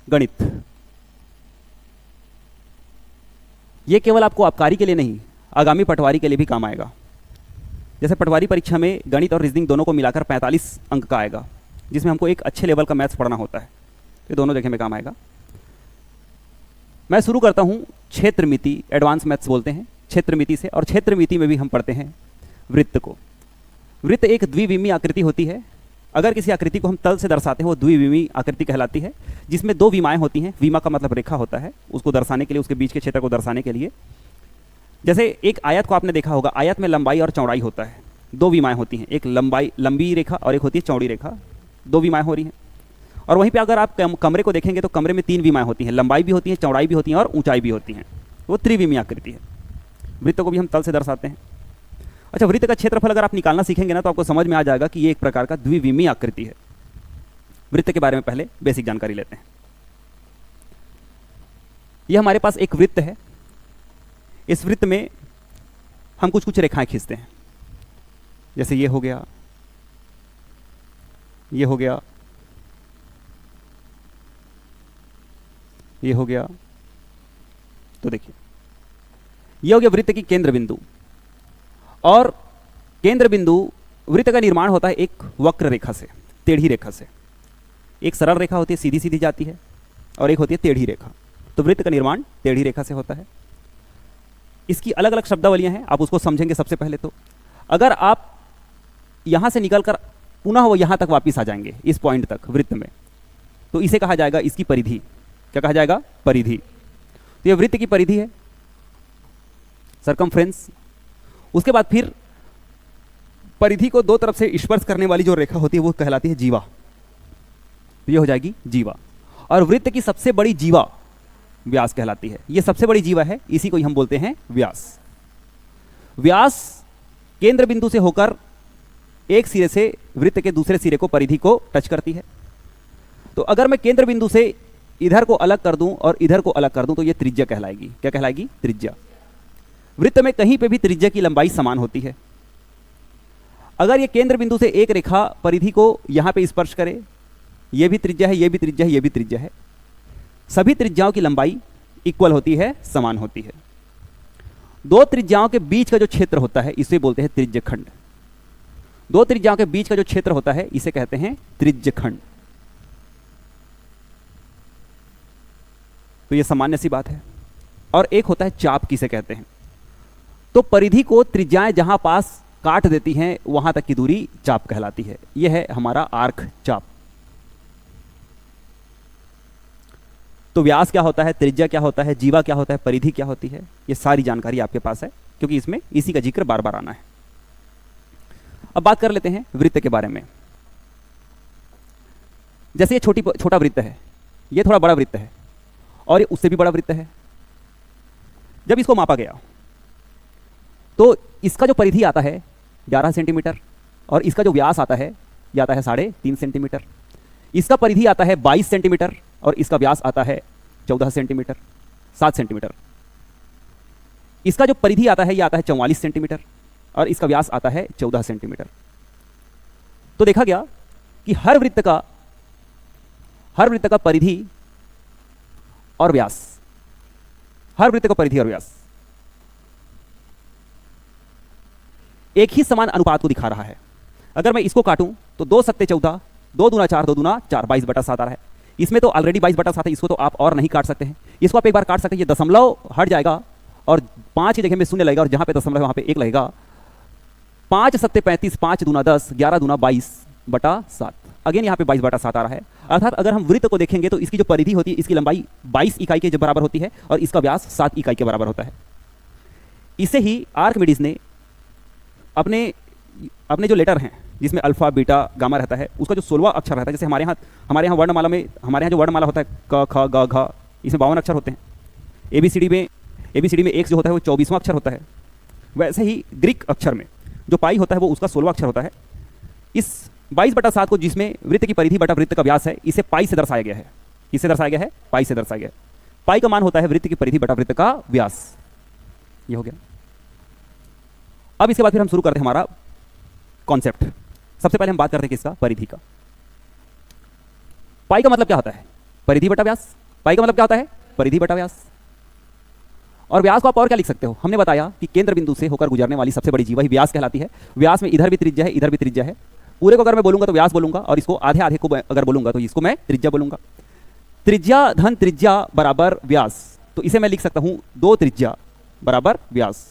गणित। ये केवल आपको आबकारी के लिए नहीं, आगामी पटवारी के लिए भी काम आएगा। जैसे पटवारी परीक्षा में गणित और रीजनिंग दोनों को मिलाकर 45 अंक का आएगा, जिसमें हमको एक अच्छे लेवल का मैथ्स पढ़ना होता है। ये दोनों जगह में काम आएगा। मैं शुरू करता हूँ क्षेत्रमिति, एडवांस मैथ्स बोलते हैं, क्षेत्रमिति से। और क्षेत्रमिति में भी हम पढ़ते हैं वृत्त को। वृत्त एक द्विविमीय आकृति होती है। अगर किसी आकृति को हम तल से दर्शाते हैं वो द्विविमीय आकृति कहलाती है, जिसमें दो विमाएं होती हैं। विमा का मतलब रेखा होता है, उसको दर्शाने के लिए, उसके बीच के क्षेत्र को दर्शाने के लिए। जैसे एक आयत को आपने देखा होगा, आयत में लंबाई और चौड़ाई होता है, दो विमाएं होती हैं, एक लंबी रेखा और एक होती है चौड़ी रेखा, दो विमाएं हो रही हैं। और वहीं पे अगर आप कमरे को देखेंगे तो कमरे में तीन विमाएं होती हैं, लंबाई भी होती है, चौड़ाई भी होती है और ऊंचाई भी होती है। वो त्रिविमीय आकृति है। वृत्त को भी हम तल से दर्शाते हैं। अच्छा, वृत्त का क्षेत्रफल अगर आप निकालना सीखेंगे ना तो आपको समझ में आ जाएगा कि ये एक प्रकार का द्विविमीय आकृति है। वृत्त के बारे में पहले बेसिक जानकारी लेते हैं। यह हमारे पास एक वृत्त है। इस वृत्त में हम कुछ कुछ रेखाएं खींचते हैं। जैसे ये हो गया, ये हो गया, ये हो गया। तो देखिए, ये हो गया वृत्त की केंद्र बिंदु। और केंद्र बिंदु, वृत्त का निर्माण होता है एक वक्र रेखा से, टेढ़ी रेखा से। एक सरल रेखा होती है, सीधी सीधी जाती है, और एक होती है टेढ़ी रेखा। तो वृत्त का निर्माण टेढ़ी रेखा से होता है। इसकी अलग अलग शब्दावलियां हैं, आप उसको समझेंगे। सबसे पहले तो अगर आप यहां से निकलकर पुनः वो यहां तक वापस आ जाएंगे, इस पॉइंट तक वृत्त में, तो इसे कहा जाएगा इसकी परिधि। क्या कहा जाएगा? परिधि। तो ये वृत्त की परिधि है, सर्कमफ्रेंस। उसके बाद फिर परिधि को दो तरफ से स्पर्श करने वाली जो रेखा होती है वो कहलाती है जीवा। तो ये हो जाएगी जीवा। और वृत्त की सबसे बड़ी जीवा व्यास कहलाती है। ये सबसे बड़ी जीवा है, इसी को ही हम बोलते हैं व्यास। व्यास केंद्र बिंदु से होकर एक सिरे से वृत्त के दूसरे सिरे को, परिधि को टच करती है। तो अगर मैं केंद्र बिंदु से इधर को अलग कर दूं और इधर को अलग कर दूं तो ये त्रिज्या कहलाएगी। क्या कहलाएगी? त्रिज्या। वृत्त में कहीं पे भी त्रिज्या की लंबाई समान होती है। अगर ये केंद्र बिंदु से एक रेखा परिधि को यहां पे स्पर्श करे, ये भी त्रिज्या है, ये भी त्रिज्या है, ये भी त्रिज्या है, सभी त्रिज्याओं की लंबाई इक्वल होती है, समान होती है। दो त्रिज्याओं के बीच का जो क्षेत्र होता है इसे बोलते हैं त्रिज्यखंड। दो त्रिज्याओं के बीच का जो क्षेत्र होता है इसे कहते हैं त्रिज्यखंड। तो ये सामान्य सी बात है। और एक होता है चाप, किसे कहते हैं? तो परिधि को त्रिज्याएं जहां पास काट देती हैं वहां तक की दूरी चाप कहलाती है। यह है हमारा आर्क, चाप। तो व्यास क्या होता है, त्रिज्या क्या होता है, जीवा क्या होता है, परिधि क्या होती है, ये सारी जानकारी आपके पास है, क्योंकि इसमें इसी का जिक्र बार बार आना है। अब बात कर लेते हैं वृत्त के बारे में। जैसे ये छोटा वृत्त है, ये थोड़ा बड़ा वृत्त है, और ये उससे भी बड़ा वृत्त है। जब इसको मापा गया तो इसका जो परिधि आता है 11 सेंटीमीटर, और इसका जो व्यास आता है ये आता है 3.5 सेंटीमीटर। इसका परिधि आता है 22 सेंटीमीटर और इसका व्यास आता है 14 सेंटीमीटर, 7 सेंटीमीटर। इसका जो परिधि आता है ये आता है 44 सेंटीमीटर और इसका व्यास आता है 14 सेंटीमीटर। तो देखा गया कि हर वृत्त का परिधि और व्यास, हर वृत्त का परिधि और व्यास एक ही समान अनुपात को दिखा रहा है। अगर मैं इसको काटूं तो 2 सत्ते 14, 2 दूना 4, 2 दूना 4, 22/7 आ रहा है। इसमें तो ऑलरेडी 22/7 है, इसको तो आप और नहीं काट सकते हैं। इसको आप एक बार काट सकते हैं, ये दशमलव हट जाएगा और 5 की जगह में शून्य लगेगा और जहां पे दशमलव वहां पे 1 लगेगा। 5 सत्ते 35, 5 दूना 10, 11 दूना 22/7। अगेन यहाँ पे 22/7 आ रहा है। अर्थात अगर हम वृत्त को देखेंगे तो इसकी जो परिधि होती है, इसकी लंबाई 22 इकाई के बराबर होती है और इसका व्यास 7 इकाई के बराबर होता है। इसे ही आर्किमिडीज ने अपने जो लेटर हैं जिसमें अल्फा, बीटा, गामा रहता है, उसका जो 16वां अक्षर रहता है, जैसे हमारे यहाँ वर्णमाला में, हमारे यहाँ जो वर्णमाला होता है क, ख, ग, घ, इसमें 52 अक्षर होते हैं। एबीसीडी में एक जो होता है वो 24वां अक्षर होता है। वैसे ही ग्रीक अक्षर में जो पाई होता है वो उसका 16वां अक्षर होता है। इस 22/7 को, जिसमें वृत्त की परिधि बटा वृत्त का व्यास है, इसे पाई से दर्शाया गया है। किससे दर्शाया गया है? पाई से दर्शाया गया है। पाई का मान होता है वृत्त की परिधि बटा वृत्त का व्यास। ये हो गया। अब इसके बाद फिर हम शुरू करते हैं हमारा कॉन्सेप्ट। सबसे पहले हम बात करते हैं किसका? परिधि का। पाई का मतलब क्या होता है? परिधि बटा व्यास। पाई का मतलब क्या होता है? परिधि बटा व्यास। और व्यास को आप और क्या लिख सकते हो? हमने बताया कि केंद्र बिंदु से होकर गुजरने वाली सबसे बड़ी जीवा ही व्यास कहलाती है। व्यास में इधर भी त्रिज्या है, इधर भी त्रिज्या है। पूरे को अगर मैं बोलूंगा तो व्यास बोलूंगा, और इसको आधे आधे को अगर बोलूंगा तो इसको मैं त्रिज्या बोलूंगा। त्रिज्या धन त्रिज्या बराबर व्यास, तो इसे मैं लिख सकता हूं 2 त्रिज्या बराबर व्यास।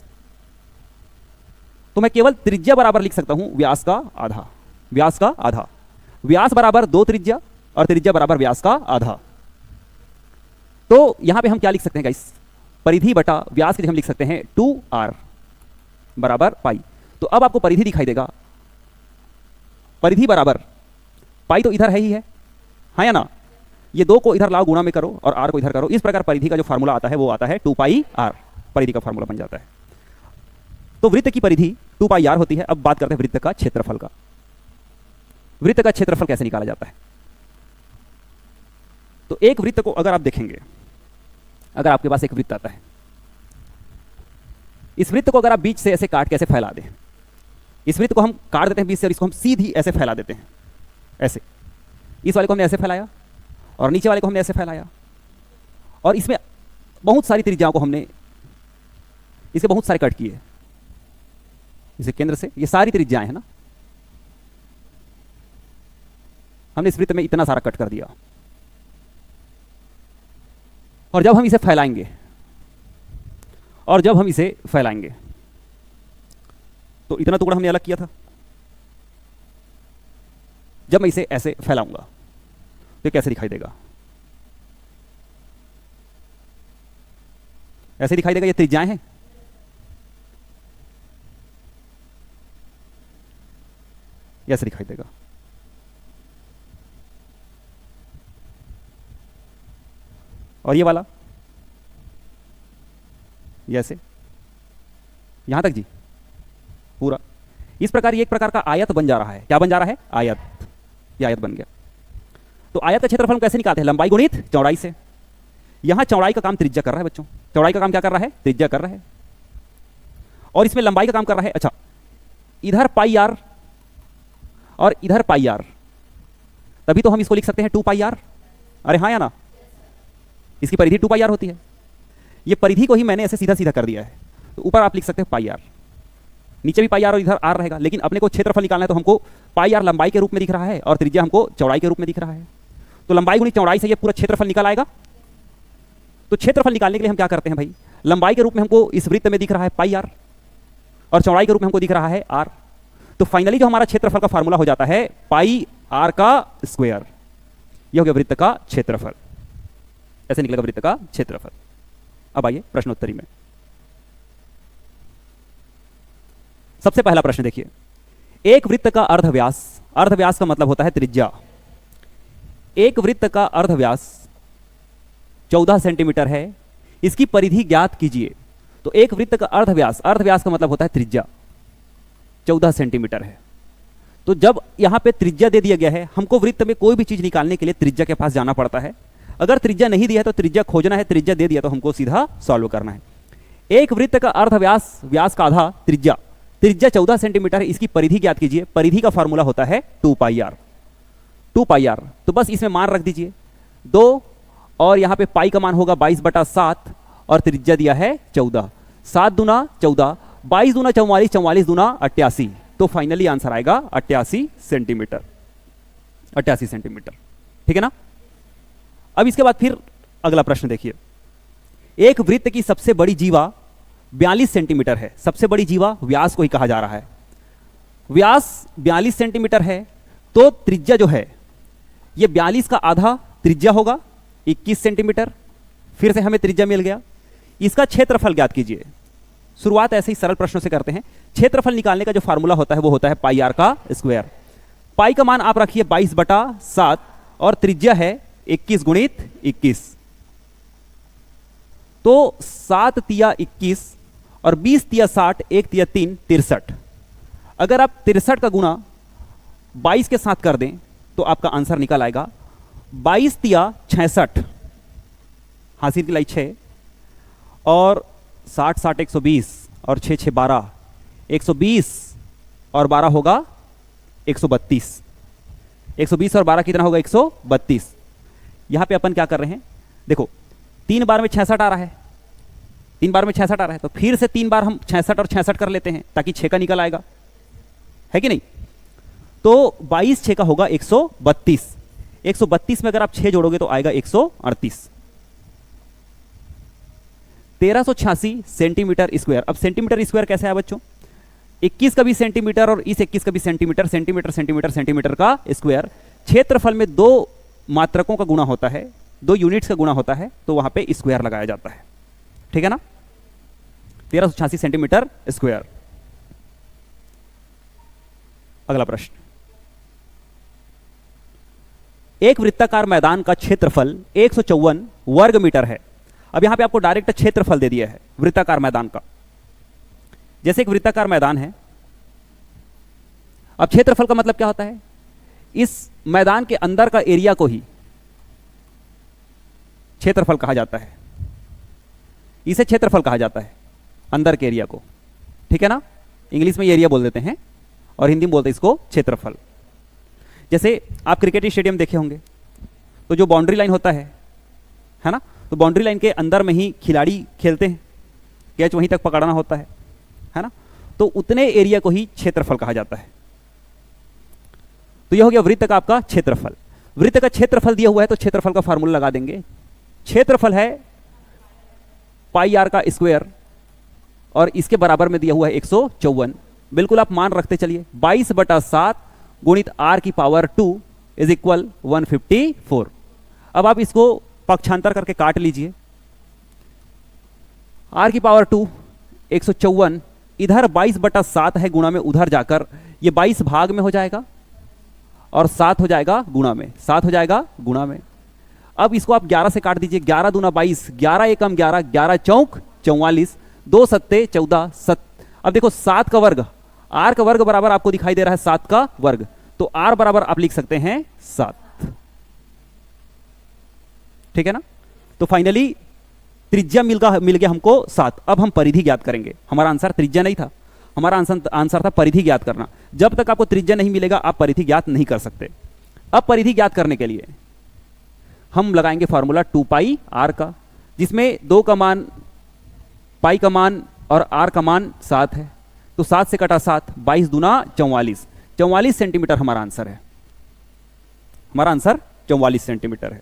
तो मैं केवल त्रिज्या बराबर लिख सकता हूं व्यास का आधा। व्यास का आधा, व्यास बराबर 2 त्रिज्या और त्रिज्या बराबर व्यास का आधा। तो यहां पे हम क्या लिख सकते हैं गाइस? परिधि बटा व्यास की जगह हम लिख सकते हैं 2r बराबर पाई। तो अब आपको परिधि दिखाई देगा, परिधि बराबर पाई तो इधर है ही है, हाँ या ना? ये 2 को इधर लाओ, गुणा में करो और r को इधर करो। इस प्रकार परिधि का जो फार्मूला आता है वो आता है 2 पाई r। परिधि का फार्मूला बन जाता है। तो वृत्त की परिधि 2 पाई r होती है। अब बात करते हैं वृत्त का क्षेत्रफल का। वृत्त का क्षेत्रफल कैसे निकाला जाता है? तो एक वृत्त को अगर आप देखेंगे, अगर आपके पास एक वृत्त आता है, इस वृत्त को अगर आप बीच से ऐसे काट के ऐसे फैला दें, इस वृत्त को हम काट देते हैं बीच से और इसको हम सीधी ऐसे फैला देते हैं, ऐसे। इस वाले को हमने ऐसे फैलाया और नीचे वाले को हमने ऐसे फैलाया, और इसमें बहुत सारी त्रिज्याओं को हमने, इसे बहुत सारे कट किए, इसे केंद्र से, ये सारी त्रिज्याएं हैं ना, हमने इस वृत्त में इतना सारा कट कर दिया। और जब हम इसे फैलाएंगे, और जब हम इसे फैलाएंगे तो इतना टुकड़ा हमने अलग किया था। जब मैं इसे ऐसे फैलाऊंगा तो कैसे दिखाई देगा? ऐसे दिखाई देगा। ये त्रिज्याएं हैं, ऐसे दिखाई देगा। और ये वाला ये ऐसे, यहां तक जी पूरा। इस प्रकार ये एक प्रकार का आयत बन जा रहा है। क्या बन जा रहा है? आयत। ये आयत बन गया। तो आयत का क्षेत्रफल हम कैसे निकालते हैं? लंबाई गुणित चौड़ाई से। यहां चौड़ाई का काम त्रिज्या कर रहा है बच्चों। चौड़ाई का काम क्या कर रहा है? त्रिज्या कर रहा है। और इसमें लंबाई का काम कर रहा है, अच्छा, इधर पाई आर और इधर पाई आर, तभी तो हम इसको लिख सकते हैं 2 पाई आर। अरे हाँ या ना? इसकी परिधि 2 पाई आर होती है। ये परिधि को ही मैंने ऐसे सीधा सीधा कर दिया है। तो ऊपर आप लिख सकते हो पाई आर, नीचे भी पाई आर और इधर आर रहेगा। लेकिन अपने को क्षेत्रफल निकालना है तो हमको पाई आर लंबाई के रूप में दिख रहा है और त्रिज्या हमको चौड़ाई के रूप में दिख रहा है। तो लंबाई गुणित चौड़ाई से ये पूरा क्षेत्रफल निकल आएगा। तो क्षेत्रफल निकालने के लिए हम क्या करते हैं भाई? लंबाई के रूप में हमको इस वृत्त में दिख रहा है पाई आर और चौड़ाई के रूप में हमको दिख रहा है आर। तो फाइनली जो हमारा क्षेत्रफल का फार्मूला हो जाता है पाई आर का स्क्वायर। यह हो गया वृत्त का क्षेत्रफल। ऐसे निकलेगा वृत्त का क्षेत्रफल। अब आइए प्रश्नोत्तरी में। सबसे पहला प्रश्न देखिए, एक वृत्त का अर्धव्यास, अर्धव्यास का मतलब होता है त्रिज्या। एक वृत्त का अर्धव्यास 14 सेंटीमीटर है, इसकी परिधि ज्ञात कीजिए। तो एक वृत्त का अर्धव्यास, अर्धव्यास का मतलब होता है त्रिज्या, 14 सेंटीमीटर है। तो जब यहां पे त्रिज्या दे दिया गया है, हमको वृत्त में कोई भी चीज निकालने के लिए त्रिज्या के पास जाना पड़ता है। अगर त्रिज्या नहीं दिया है तो त्रिज्या खोजना है, त्रिज्या दे दिया तो हमको सीधा सॉल्व करना है। एक वृत्त का अर्धव्यास, व्यास का आधा, त्रिज्या, त्रिज्या 14 सेंटीमीटर है, इसकी परिधि ज्ञात कीजिए। परिधि का फार्मूला होता है 2 पाई आर। 2 पाई आर, तो बस इसमें मान रख दीजिए 2, और यहां पे पाई का मान होगा 22/7 और त्रिज्या दिया है 14। 7 दूना 14, 22 दूना 44, 44 दूना 88। तो फाइनली आंसर आएगा 88 सेंटीमीटर। 88 सेंटीमीटर, ठीक है ना? अब इसके बाद फिर अगला प्रश्न देखिए। एक वृत्त की सबसे बड़ी जीवा 42 सेंटीमीटर है। सबसे बड़ी जीवा व्यास को ही कहा जा रहा है। व्यास 42 सेंटीमीटर है, तो त्रिज्या जो है ये 42 का आधा त्रिज्या होगा 21 सेंटीमीटर। फिर से हमें त्रिज्या मिल गया। इसका क्षेत्रफल ज्ञात कीजिए। शुरुआत ऐसे ही सरल प्रश्नों से करते हैं। क्षेत्रफल निकालने का जो फार्मूला होता है वो होता है पाई आर का स्क्वायर। पाई का मान आप रखिए 22/7 और त्रिज्या है 21 गुणित 21। तो 7 तिया 21 और 20 तिया 60, 1 तिया 3, 63। अगर आप 63 का गुणा 22 के साथ कर दें तो आपका आंसर निकल आएगा 22 तिया 66, हासिल की लाई 6, और 60 60 120 और 6 6 12, 120 और 12 होगा 132। 120 और 12 कितना होगा? 132। यहां पे अपन क्या कर रहे हैं, देखो 3 बार में 66 आ रहा है, 3 बार में 66 आ रहा है, तो फिर से 3 बार हम 66 और 66 कर लेते हैं ताकि 6 का निकल आएगा, है कि नहीं। तो 22 6 का होगा 132, 132 में अगर आप 6 जोड़ोगे तो आएगा 138, 1386 सेंटीमीटर स्क्वायर। अब सेंटीमीटर स्क्वायर कैसे आया बच्चों, 21 का भी सेंटीमीटर और इस 21 का भी सेंटीमीटर, सेंटीमीटर सेंटीमीटर सेंटीमीटर का स्क्वायर। क्षेत्रफल में 2 मात्रकों का गुणा होता है, 2 यूनिट्स का गुणा होता है, तो वहां पे स्क्वायर लगाया जाता है, ठीक है ना। 1386 सेंटीमीटर स्क्वायर। अगला प्रश्न, एक वृत्ताकार मैदान का क्षेत्रफल 154 वर्ग मीटर है। अब यहां पे आपको डायरेक्ट क्षेत्रफल दे दिया है वृत्ताकार मैदान का। जैसे एक वृत्ताकार मैदान है, अब क्षेत्रफल का मतलब क्या होता है, इस मैदान के अंदर का एरिया को ही क्षेत्रफल कहा जाता है, इसे क्षेत्रफल कहा जाता है, अंदर के एरिया को, ठीक है ना। इंग्लिश में एरिया बोल देते हैं और हिंदी में बोलते हैं इसको क्षेत्रफल। जैसे आप क्रिकेट स्टेडियम देखे होंगे, तो जो बाउंड्री लाइन होता है ना, तो बाउंड्री लाइन के अंदर में ही खिलाड़ी खेलते हैं, कैच वहीं तक पकड़ना होता है ना, तो उतने एरिया को ही क्षेत्रफल कहा जाता है। तो यह हो गया वृत्त का आपका क्षेत्रफल। वृत्त का क्षेत्रफल दिया हुआ है तो क्षेत्रफल का फार्मूला लगा देंगे। क्षेत्रफल है पाई आर का स्क्वायर और इसके बराबर में दिया हुआ है 154। बिल्कुल आप मान रखते चलिए, 22/7 गुणित आर की पावर 2 इज इक्वल 154। अब आप इसको पक्षांतर करके काट लीजिए, आर की पावर 2 154, इधर 22/7 है, गुणा में उधर जाकर ये 22 भाग में हो जाएगा और 7 हो जाएगा गुणा में, 7 हो जाएगा गुणा में। अब इसको आप 11 से काट दीजिए, 11 दूना 22, 11 एकम 11, 11 चौक 44, 2 सत्ते 14, अब देखो 7 का वर्ग, आर का वर्ग बराबर आपको दिखाई दे रहा है 7 का वर्ग, तो आर बराबर आप लिख सकते हैं 7, ठीक है ना। तो फाइनली त्रिज्या मिल गया हमको 7। अब हम परिधि ज्ञात करेंगे। हमारा आंसर त्रिज्या नहीं था, हमारा आंसर था परिधि ज्ञात करना। जब तक आपको त्रिज्या नहीं मिलेगा आप परिधि ज्ञात नहीं कर सकते। अब परिधि ज्ञात करने के लिए हम लगाएंगे फॉर्मूला 2 पाई आर का, जिसमें 2 का मान, पाई का मान और आर का मान 7 है, तो 7 से कटा 7, 22 दूना 44, 44 सेंटीमीटर हमारा आंसर है। हमारा आंसर 44 सेंटीमीटर है।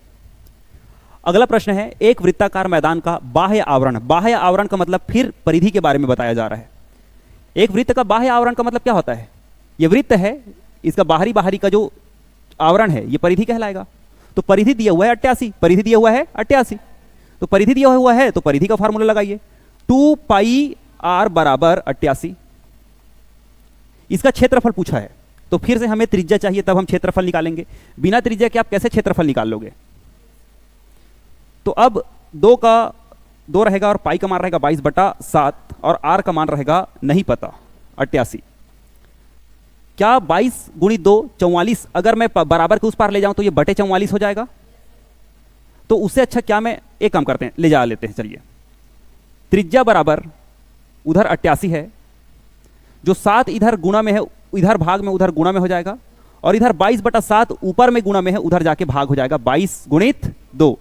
अगला प्रश्न है, एक वृत्ताकार मैदान का बाह्य आवरण। बाह्य आवरण का मतलब फिर परिधि के बारे में बताया जा रहा है। एक वृत्त का बाह्य आवरण का मतलब क्या होता है, यह वृत्त है, इसका बाहरी का जो आवरण है ये परिधि कहलाएगा। तो परिधि दिया हुआ है 88, परिधि दिया हुआ है 88, तो परिधि दिया हुआ है तो परिधि का फार्मूला लगाइए, 2 पाई आर बराबर 88। इसका क्षेत्रफल पूछा है तो फिर से हमें त्रिज्या चाहिए, तब हम क्षेत्रफल निकालेंगे। बिना त्रिज्या के आप कैसे क्षेत्रफल निकाल लोगे। तो अब 2 का 2 रहेगा और पाई का मान रहेगा 22/7 और आर का मान रहेगा नहीं पता 88। क्या 22 गुणित 2 44, अगर मैं बराबर के उस पार ले जाऊं तो ये बटे 44 हो जाएगा। तो उससे अच्छा क्या, मैं एक काम करते हैं, ले जा लेते हैं, चलिए। त्रिज्या बराबर उधर 88 है, जो 7 इधर गुणा में है, इधर भाग में उधर गुणा में हो जाएगा, और इधर 22/7 ऊपर में गुणा में है, उधर जाके भाग हो जाएगा। 22 गुणित 2,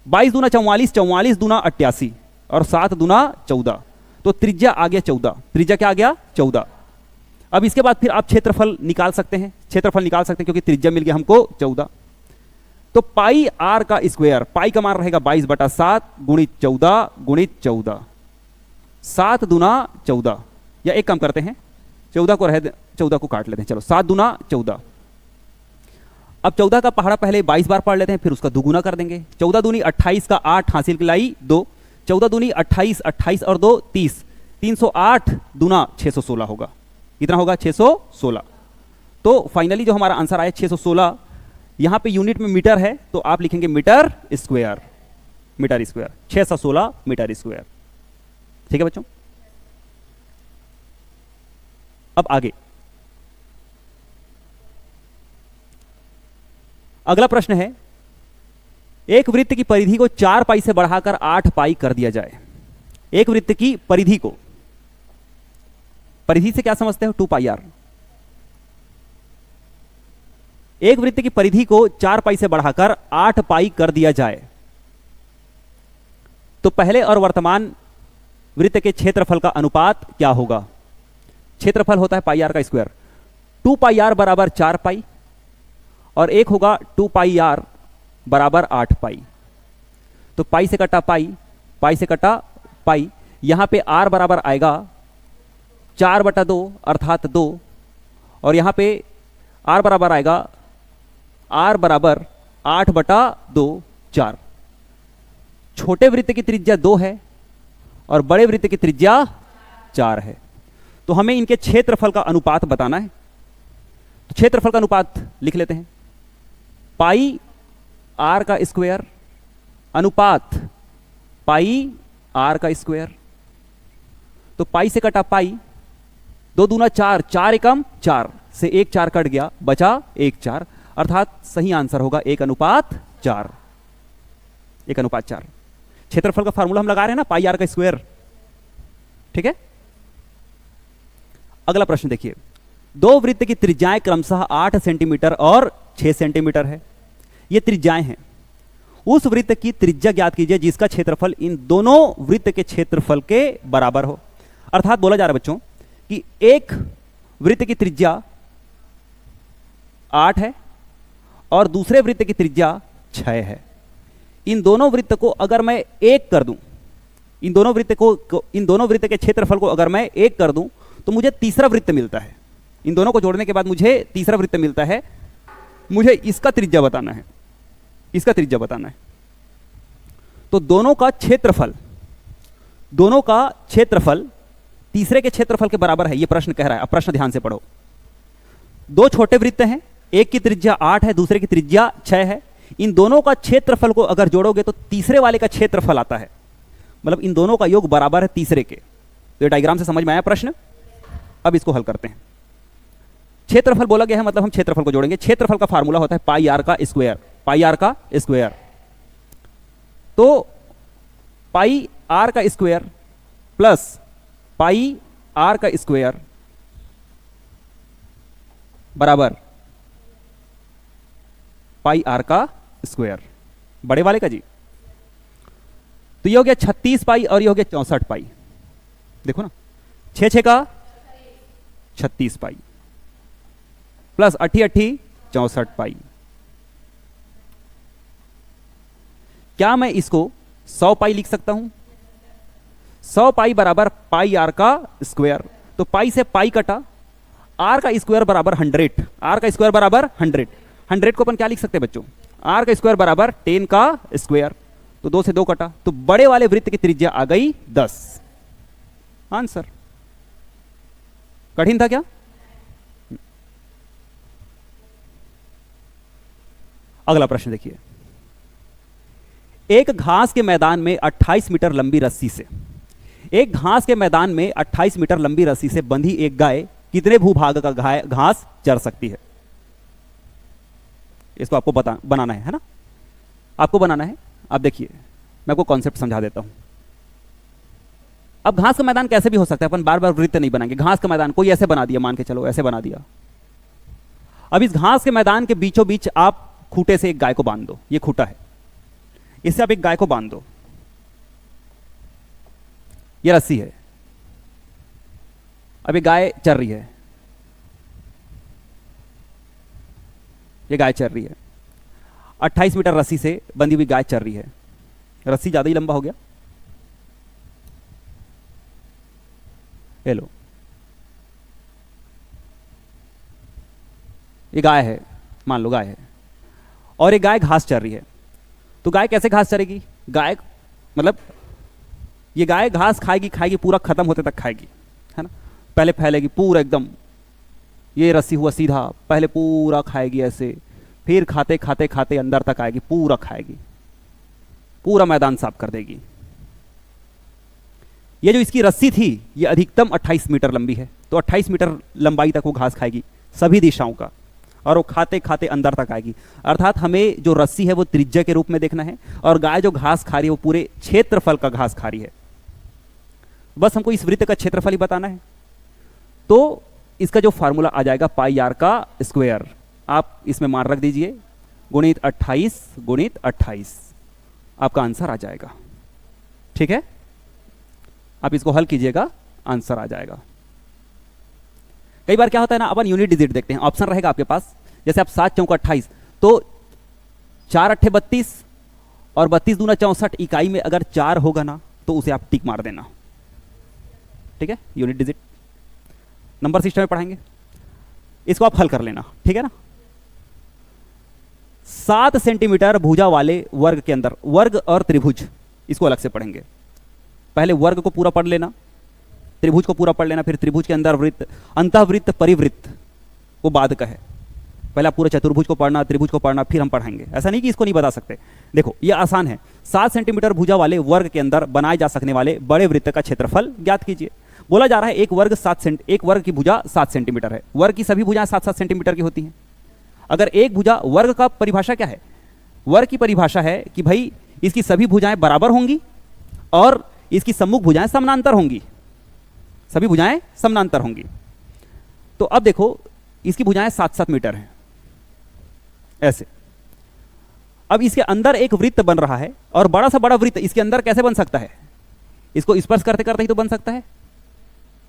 22 दूना 44, 44 दूना 88 और 7 दूना 14, तो त्रिज्या आ गया 14। त्रिज्या क्या आ गया 14। अब इसके बाद फिर आप क्षेत्रफल निकाल सकते हैं, क्योंकि त्रिज्या मिल गया हमको 14। तो पाई आर का स्क्वायर, पाई का मान रहेगा 22/7 गुणित 14 गुणित 14, 7 दूना 14, या एक काम करते हैं 14 को काट लेते हैं, चलो 7 दूना 14। अब 14 का पहाड़ा पहले 22 बार पढ़ लेते हैं, फिर उसका दुगुना कर देंगे। 14 दूनी 28 का 8 हासिल लाई 2, 14 दूनी 28, 28 और 2 30, 308 दूना 616 होगा। कितना होगा 616। तो फाइनली जो हमारा आंसर आया 616, यहां पे यूनिट में मीटर है तो आप लिखेंगे मीटर स्क्वायर, 616 मीटर स्क्वायर। ठीक है बच्चों। अब आगे अगला प्रश्न है, एक वृत्त की परिधि को 4 पाई से बढ़ाकर 8 पाई कर दिया जाए। एक वृत्त की परिधि को, परिधि से क्या समझते हो, 2 पाई आर। एक वृत्त की परिधि को 4 पाई से बढ़ाकर 8 पाई कर दिया जाए तो पहले और वर्तमान वृत्त के क्षेत्रफल का अनुपात क्या होगा? क्षेत्रफल होता है पाई आर का स्क्वायर। 2 पाई आर बराबर 4 पाई और एक होगा 2 पाई आर बराबर 8 पाई। तो पाई से कटा पाई, पाई से कटा पाई, यहां पे आर बराबर आएगा 4/2 अर्थात 2, और यहां पे आर बराबर आएगा आर बराबर 8/2 4। छोटे वृत्त की त्रिज्या 2 है और बड़े वृत्त की त्रिज्या 4 है। तो हमें इनके क्षेत्रफल का अनुपात बताना है। तो क्षेत्रफल का अनुपात लिख लेते हैं, पाई आर का स्क्वायर अनुपात पाई आर का स्क्वायर। तो पाई से कटा पाई, 2 दूना 4, 4 एकम 4 से 1 4 कट गया, बचा 1 4, अर्थात सही आंसर होगा 1:4। 1:4। क्षेत्रफल का फार्मूला हम लगा रहे हैं ना, पाई आर का स्क्वायर। ठीक है, अगला प्रश्न देखिए। दो वृत्त की त्रिज्याएं क्रमशः 8 सेंटीमीटर और 6 सेंटीमीटर है। ये त्रिज्याएं हैं। उस वृत्त की त्रिज्या ज्ञात कीजिए जिसका क्षेत्रफल इन दोनों वृत्त के क्षेत्रफल के बराबर हो। अर्थात बोला जा रहा है बच्चों कि एक वृत्त की त्रिज्या 8 है और दूसरे वृत्त की त्रिज्या 6 है। इन दोनों वृत्त को अगर मैं एक कर दूं, इन दोनों वृत्त के क्षेत्रफल को अगर मैं एक कर दूं तो मुझे तीसरा वृत्त मिलता है। इन दोनों को जोड़ने के बाद मुझे तीसरा वृत्त मिलता है। मुझे इसका त्रिज्या बताना है, इसका त्रिज्या बताना है। तो दोनों का क्षेत्रफल तीसरे के क्षेत्रफल के बराबर है, यह प्रश्न कह रहा है। अब प्रश्न ध्यान से पढ़ो। दो छोटे वृत्त हैं, एक की त्रिज्या 8 है, दूसरे की त्रिज्या 6 है। इन दोनों का क्षेत्रफल को अगर जोड़ोगे तो तीसरे वाले का क्षेत्रफल आता है, मतलब इन दोनों का योग बराबर है तीसरे के। तो ये डायग्राम से समझ में आया प्रश्न? अब इसको हल करते हैं। क्षेत्रफल बोला गया है, मतलब हम क्षेत्रफल को जोड़ेंगे। क्षेत्रफल का फार्मूला होता है पाई आर का स्क्वायर, पाई आर का स्क्वायर। तो पाई आर का स्क्वायर प्लस पाई आर का स्क्वायर बराबर पाई आर का स्क्वायर, बड़े वाले का जी। तो ये हो गया 36 पाई और ये हो गया 64 पाई। देखो ना, 6 6 का 36 पाई प्लस 8 8 64 पाई। क्या मैं इसको 100 पाई लिख सकता हूं? 100 पाई बराबर पाई आर का स्क्वायर। तो पाई से पाई कटा, आर का स्क्वायर बराबर 100, आर का स्क्वायर बराबर 100। 100 को अपन क्या लिख सकते हैं बच्चों? आर का स्क्वायर बराबर 10 का स्क्वायर। तो 2 से 2 कटा, तो बड़े वाले वृत्त की त्रिज्या आ गई 10। आंसर। कठिन था क्या? अगला प्रश्न देखिए। एक घास के मैदान में 28 मीटर लंबी रस्सी से, एक घास के मैदान में 28 मीटर लंबी रस्सी से बंधी एक गाय कितने भूभाग का घास चर सकती है? इसको आपको बनाना है ना, आपको बनाना है। अब देखिए, मैं आपको कॉन्सेप्ट समझा देता हूं। अब घास का मैदान कैसे भी हो सकता है, अपन बार बार वृत्त नहीं बनाएंगे। घास का मैदान कोई ऐसे बना दिया, मान के चलो ऐसे बना दिया। अब इस घास के मैदान के बीचों बीच आप खूंटे से एक गाय को बांध दो। ये खूंटा है, इससे आप एक गाय को बांध दो। ये रस्सी है, अब ये गाय चर रही है, ये गाय चर रही है। 28 मीटर रस्सी से बंधी हुई गाय चर रही है। रस्सी ज्यादा ही लंबा हो गया। ये लो, ये गाय है, मान लो गाय है, और ये गाय घास चर रही है। तो गाय कैसे घास चरेगी? गाय मतलब ये गाय घास खाएगी, पूरा खत्म होते तक खाएगी, है ना। पहले फैलेगी पूरा एकदम, ये रस्सी हुआ सीधा, पहले पूरा खाएगी ऐसे, फिर खाते खाते खाते अंदर तक आएगी, पूरा खाएगी, पूरा मैदान साफ कर देगी। ये जो इसकी रस्सी थी ये अधिकतम 28 मीटर लंबी है, तो 28 मीटर लंबाई तक वो घास खाएगी सभी दिशाओं का, और वो खाते खाते अंदर तक आएगी। अर्थात हमें जो रस्सी है वो त्रिज्या के रूप में देखना है, और गाय जो घास खा रही है वो पूरे क्षेत्रफल का घास खा रही है। बस हमको इस वृत्त का क्षेत्रफल ही बताना है। तो इसका जो फार्मूला आ जाएगा पाई आर का स्क्वायर, आप इसमें मान रख दीजिए, गुणित 28 गुणित 28, आपका आंसर आ जाएगा। ठीक है, आप इसको हल कीजिएगा, आंसर आ जाएगा। कई बार क्या होता है ना, अपन यूनिट डिजिट देखते हैं, ऑप्शन रहेगा आपके पास, जैसे आप 7 चौका 28, तो 4 अट्ठे 32 और 32 दूना 64 इकाई में अगर 4 होगा ना तो उसे आप टिक मार देना। ठीक है, यूनिट डिजिट नंबर सिस्टम में पढ़ाएंगे, इसको आप हल कर लेना। ठीक है ना, 7 सेंटीमीटर भुजा वाले वर्ग के अंदर, वर्ग और त्रिभुज इसको अलग से पढ़ेंगे। पहले वर्ग को पूरा पढ़ लेना, त्रिभुज को पूरा पढ़ लेना, फिर त्रिभुज के अंदर वृत्त, अंतःवृत्त, परिवृत्त वो बाद का है। पहले आप पूरे चतुर्भुज को पढ़ना, त्रिभुज को पढ़ना, फिर हम पढ़ाएंगे। ऐसा नहीं कि इसको नहीं बता सकते। देखो ये आसान है, 7 सेंटीमीटर भुजा वाले वर्ग के अंदर बनाए जा सकने वाले बड़े वृत्त का क्षेत्रफल ज्ञात कीजिए। बोला जा रहा है एक वर्ग की भुजा 7 सेंटीमीटर है। वर्ग की सभी भुजाएं 7-7 सेंटीमीटर की होती हैं। अगर एक भुजा, वर्ग का परिभाषा क्या है? वर्ग की परिभाषा है कि भाई इसकी सभी भुजाएं बराबर होंगी और इसकी सम्मुख भुजाएं समानांतर होंगी, सभी भुजाएं समानांतर होंगी। तो अब देखो इसकी भुजाएं 7-7 मीटर हैं ऐसे। अब इसके अंदर एक वृत्त बन रहा है और बड़ा सा बड़ा वृत्त इसके अंदर कैसे बन सकता है? इसको स्पर्श करते करते ही तो बन सकता है।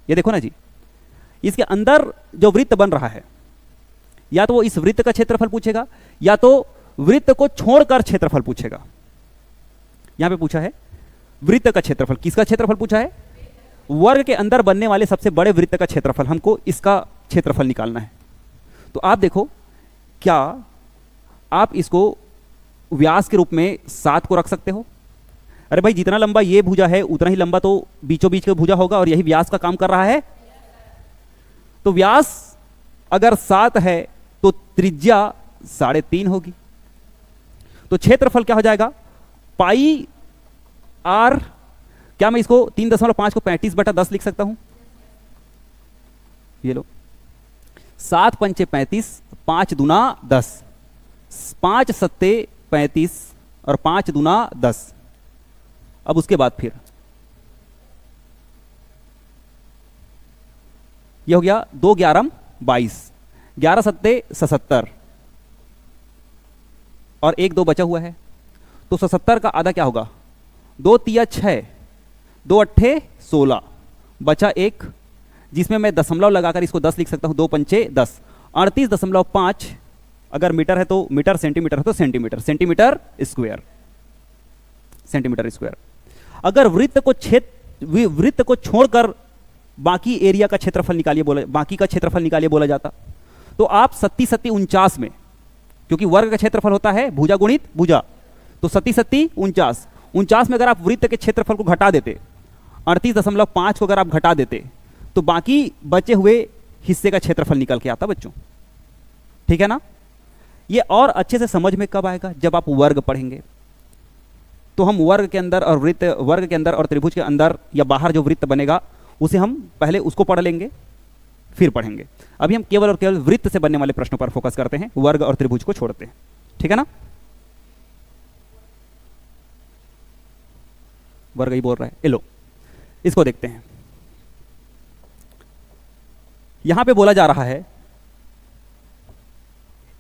ये देखो ना जी, इसके अंदर जो वृत्त बन रहा है, या तो वो इस वृत्त का क्षेत्रफल पूछेगा या तो वृत्त को छोड़कर क्षेत्रफल पूछेगा। यहां पे पूछा है वृत्त का क्षेत्रफल। किसका क्षेत्रफल पूछा है? वर्ग के अंदर बनने वाले सबसे बड़े वृत्त का क्षेत्रफल, हमको इसका क्षेत्रफल निकालना है। तो आप देखो, क्या आप इसको व्यास के रूप में 7 को रख सकते हो? अरे भाई जितना लंबा ये भुजा है उतना ही लंबा तो बीचों बीच का भुजा होगा और यही व्यास का काम कर रहा है। तो व्यास अगर 7 है तो त्रिज्या 3.5 होगी। तो क्षेत्रफल क्या हो जाएगा? पाई आर, क्या मैं इसको 3.5 को 35/10 लिख सकता हूं? ये लो, 7 पंचे 35, 5 दूना 10, 5 सत्ते 35 और 5 दूना 10। अब उसके बाद फिर यह हो गया 2 11 22, 11 सत्ते 77 और 1 2 बचा हुआ है। तो 77 का आधा क्या होगा? 2 तिया 6, 2 अट्ठे 16, बचा 1, जिसमें मैं दशमलव लगाकर इसको 10 लिख सकता हूं। 2 पंचे 10, 38.5। अगर मीटर है तो मीटर, सेंटीमीटर है तो centimetre, centimetre square, centimetre square. अगर वृत्त को छोड़कर बाकी एरिया का क्षेत्रफल निकालिए बोला, बाकी का क्षेत्रफल निकालिए बोला जाता, तो आप 37 49 में, क्योंकि वर्ग का क्षेत्रफल होता है भुजा गुणित भुजा, तो 37 49 में अगर आप वृत्त के क्षेत्रफल को घटा देते, 38.5 को अगर आप घटा देते, तो बाकी बचे हुए हिस्से का क्षेत्रफल निकल के आता बच्चों। ठीक है ना? ये और अच्छे से समझ में कब आएगा? जब आप वर्ग पढ़ेंगे। तो हम वर्ग के अंदर और वृत्त, वर्ग के अंदर और त्रिभुज के अंदर या बाहर जो वृत्त बनेगा उसे हम पहले उसको पढ़ लेंगे, फिर पढ़ेंगे। अभी हम केवल और केवल वृत्त से बनने वाले प्रश्नों पर फोकस करते हैं, वर्ग और त्रिभुज को छोड़ते हैं। ठीक है ना? वर्ग ही बोल रहा है। लो इसको देखते हैं। यहां पे बोला जा रहा है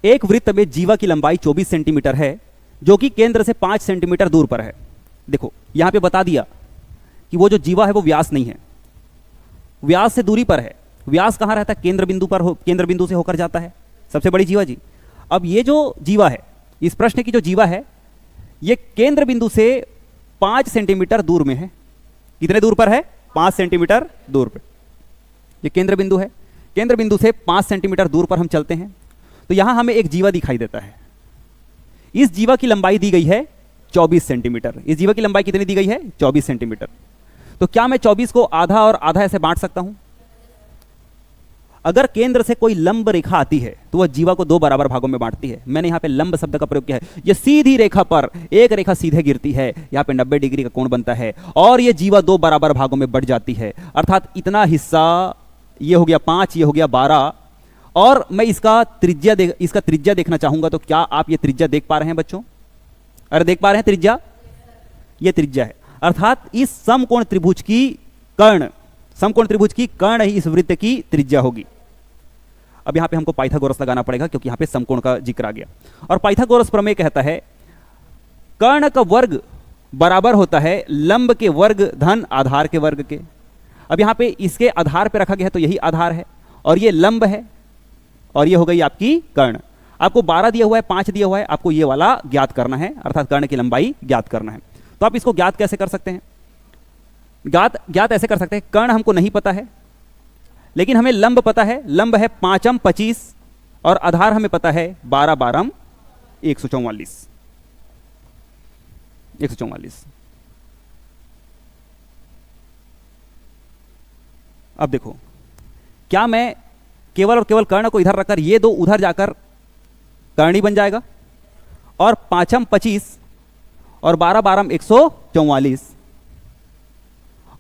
एक वृत्त में जीवा की लंबाई 24 सेंटीमीटर है जो कि केंद्र से 5 सेंटीमीटर दूर पर है। देखो यहां पे बता दिया कि वो जो जीवा है वो व्यास नहीं है, व्यास से दूरी पर है। व्यास कहां रहता है? केंद्र बिंदु पर, केंद्र बिंदु से होकर जाता है सबसे बड़ी जीवा जी। अब ये जो जीवा है, इस प्रश्न की जो जीवा है, ये केंद्र बिंदु से 5 सेंटीमीटर दूर में है। कितने दूर पर है? 5 सेंटीमीटर दूर पर। ये केंद्र बिंदु है, केंद्र बिंदु से 5 सेंटीमीटर दूर पर हम चलते हैं। तो यहां हमें एक जीवा दिखाई देता है। इस जीवा की लंबाई दी गई है 24 सेंटीमीटर। इस जीवा की लंबाई कितनी दी गई है? 24 सेंटीमीटर। तो क्या मैं 24 को आधा और आधा ऐसे बांट सकता हूं? अगर केंद्र से कोई लंब रेखा आती है तो वह जीवा को 2 बराबर भागों में बांटती है। मैंने यहां पे लंब शब्द का प्रयोग किया है। यह सीधी रेखा पर एक रेखा सीधे गिरती है, यहां पे 90 डिग्री का कोण बनता है और यह जीवा 2 बराबर भागों में बढ़ जाती है। अर्थात इतना हिस्सा, ये हो गया 5, ये हो गया 12, और मैं इसका त्रिज्या देखना चाहूंगा। तो क्या आप ये त्रिज्या देख पा रहे हैं बच्चों? अरे देख पा रहे हैं त्रिज्या? ये त्रिज्या है। अर्थात इस समकोण त्रिभुज की कर्ण, समकोण त्रिभुज की कर्ण ही इस वृत्त की त्रिज्या होगी। अब यहाँ पे हमको पाइथागोरस लगाना पड़ेगा क्योंकि यहाँ पे समकोण का जिक्र आ गया। और पाइथागोरस प्रमेय कहता है कर्ण का वर्ग बराबर होता है लंब के वर्ग धन आधार के वर्ग के। अब यहाँ पे इसके आधार पे रखा गया है तो यही आधार है और ये लंब है और ये हो गई आपकी कर्ण। आपको 12 दिया हुआ है, 5 दिया हुआ है, आपको ये वाला ज्ञात करना है, अर्थात कर्ण की लंबाई ज्ञात करना है। तो आप इसको ज्ञात कैसे कर सकते हैं? ज्ञात ऐसे कर सकते हैं, कर्ण हमको नहीं पता है लेकिन हमें लंब पता है। लंब है 5m 25 और आधार हमें पता है 12 12 144। अब देखो, क्या मैं केवल और केवल कर्ण को इधर रखकर ये दो उधर जाकर कर्णी बन जाएगा और 5m 25 और 12 12 144